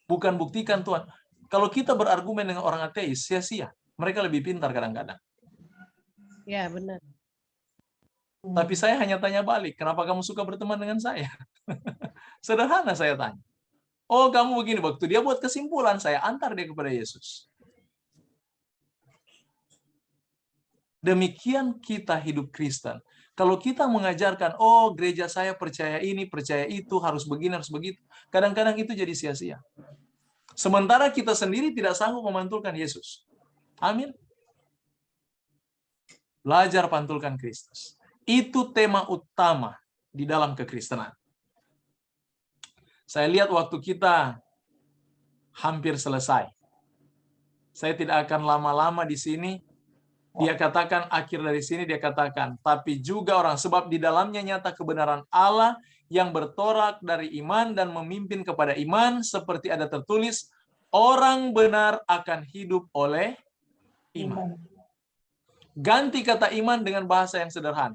Bukan buktikan Tuhan. Kalau kita berargumen dengan orang ateis, sia-sia. Mereka lebih pintar kadang-kadang. Ya, benar. Tapi saya hanya tanya balik, kenapa kamu suka berteman dengan saya? Sederhana saya tanya. Oh, kamu begini. Waktu dia buat kesimpulan, saya antar dia kepada Yesus. Demikian kita hidup Kristen. Kalau kita mengajarkan, oh gereja saya percaya ini, percaya itu, harus begini, harus begitu. Kadang-kadang itu jadi sia-sia. Sementara kita sendiri tidak sanggup memantulkan Yesus. Amin. Belajar pantulkan Kristus. Itu tema utama di dalam kekristenan. Saya lihat waktu kita hampir selesai. Saya tidak akan lama-lama di sini. Dia katakan, akhir dari sini dia katakan, tapi juga orang, sebab di dalamnya nyata kebenaran Allah yang bertolak dari iman dan memimpin kepada iman, seperti ada tertulis, orang benar akan hidup oleh iman. Ganti kata iman dengan bahasa yang sederhana.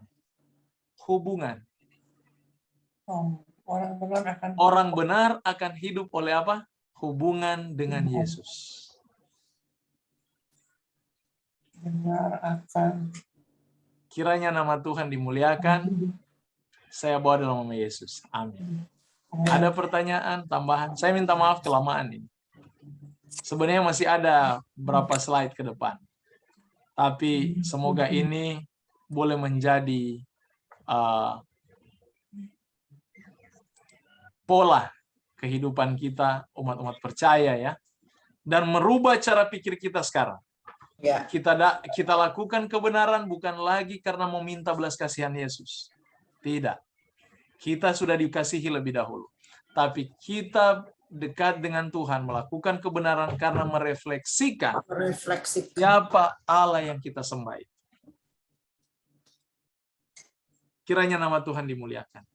Hubungan. Orang benar akan hidup oleh apa? Hubungan dengan Yesus. Benar akan. Kiranya nama Tuhan dimuliakan. Saya bawa dalam nama Yesus. Amin. Ada pertanyaan tambahan? Saya minta maaf kelamaan ini. Sebenarnya masih ada berapa slide ke depan. Tapi semoga ini boleh menjadi pola kehidupan kita, umat-umat percaya ya. Dan merubah cara pikir kita sekarang. Ya. Kita lakukan kebenaran bukan lagi karena meminta belas kasihan Yesus. Tidak. Kita sudah dikasihi lebih dahulu. Tapi kita dekat dengan Tuhan, melakukan kebenaran karena merefleksikan siapa Allah yang kita sembah. Kiranya nama Tuhan dimuliakan.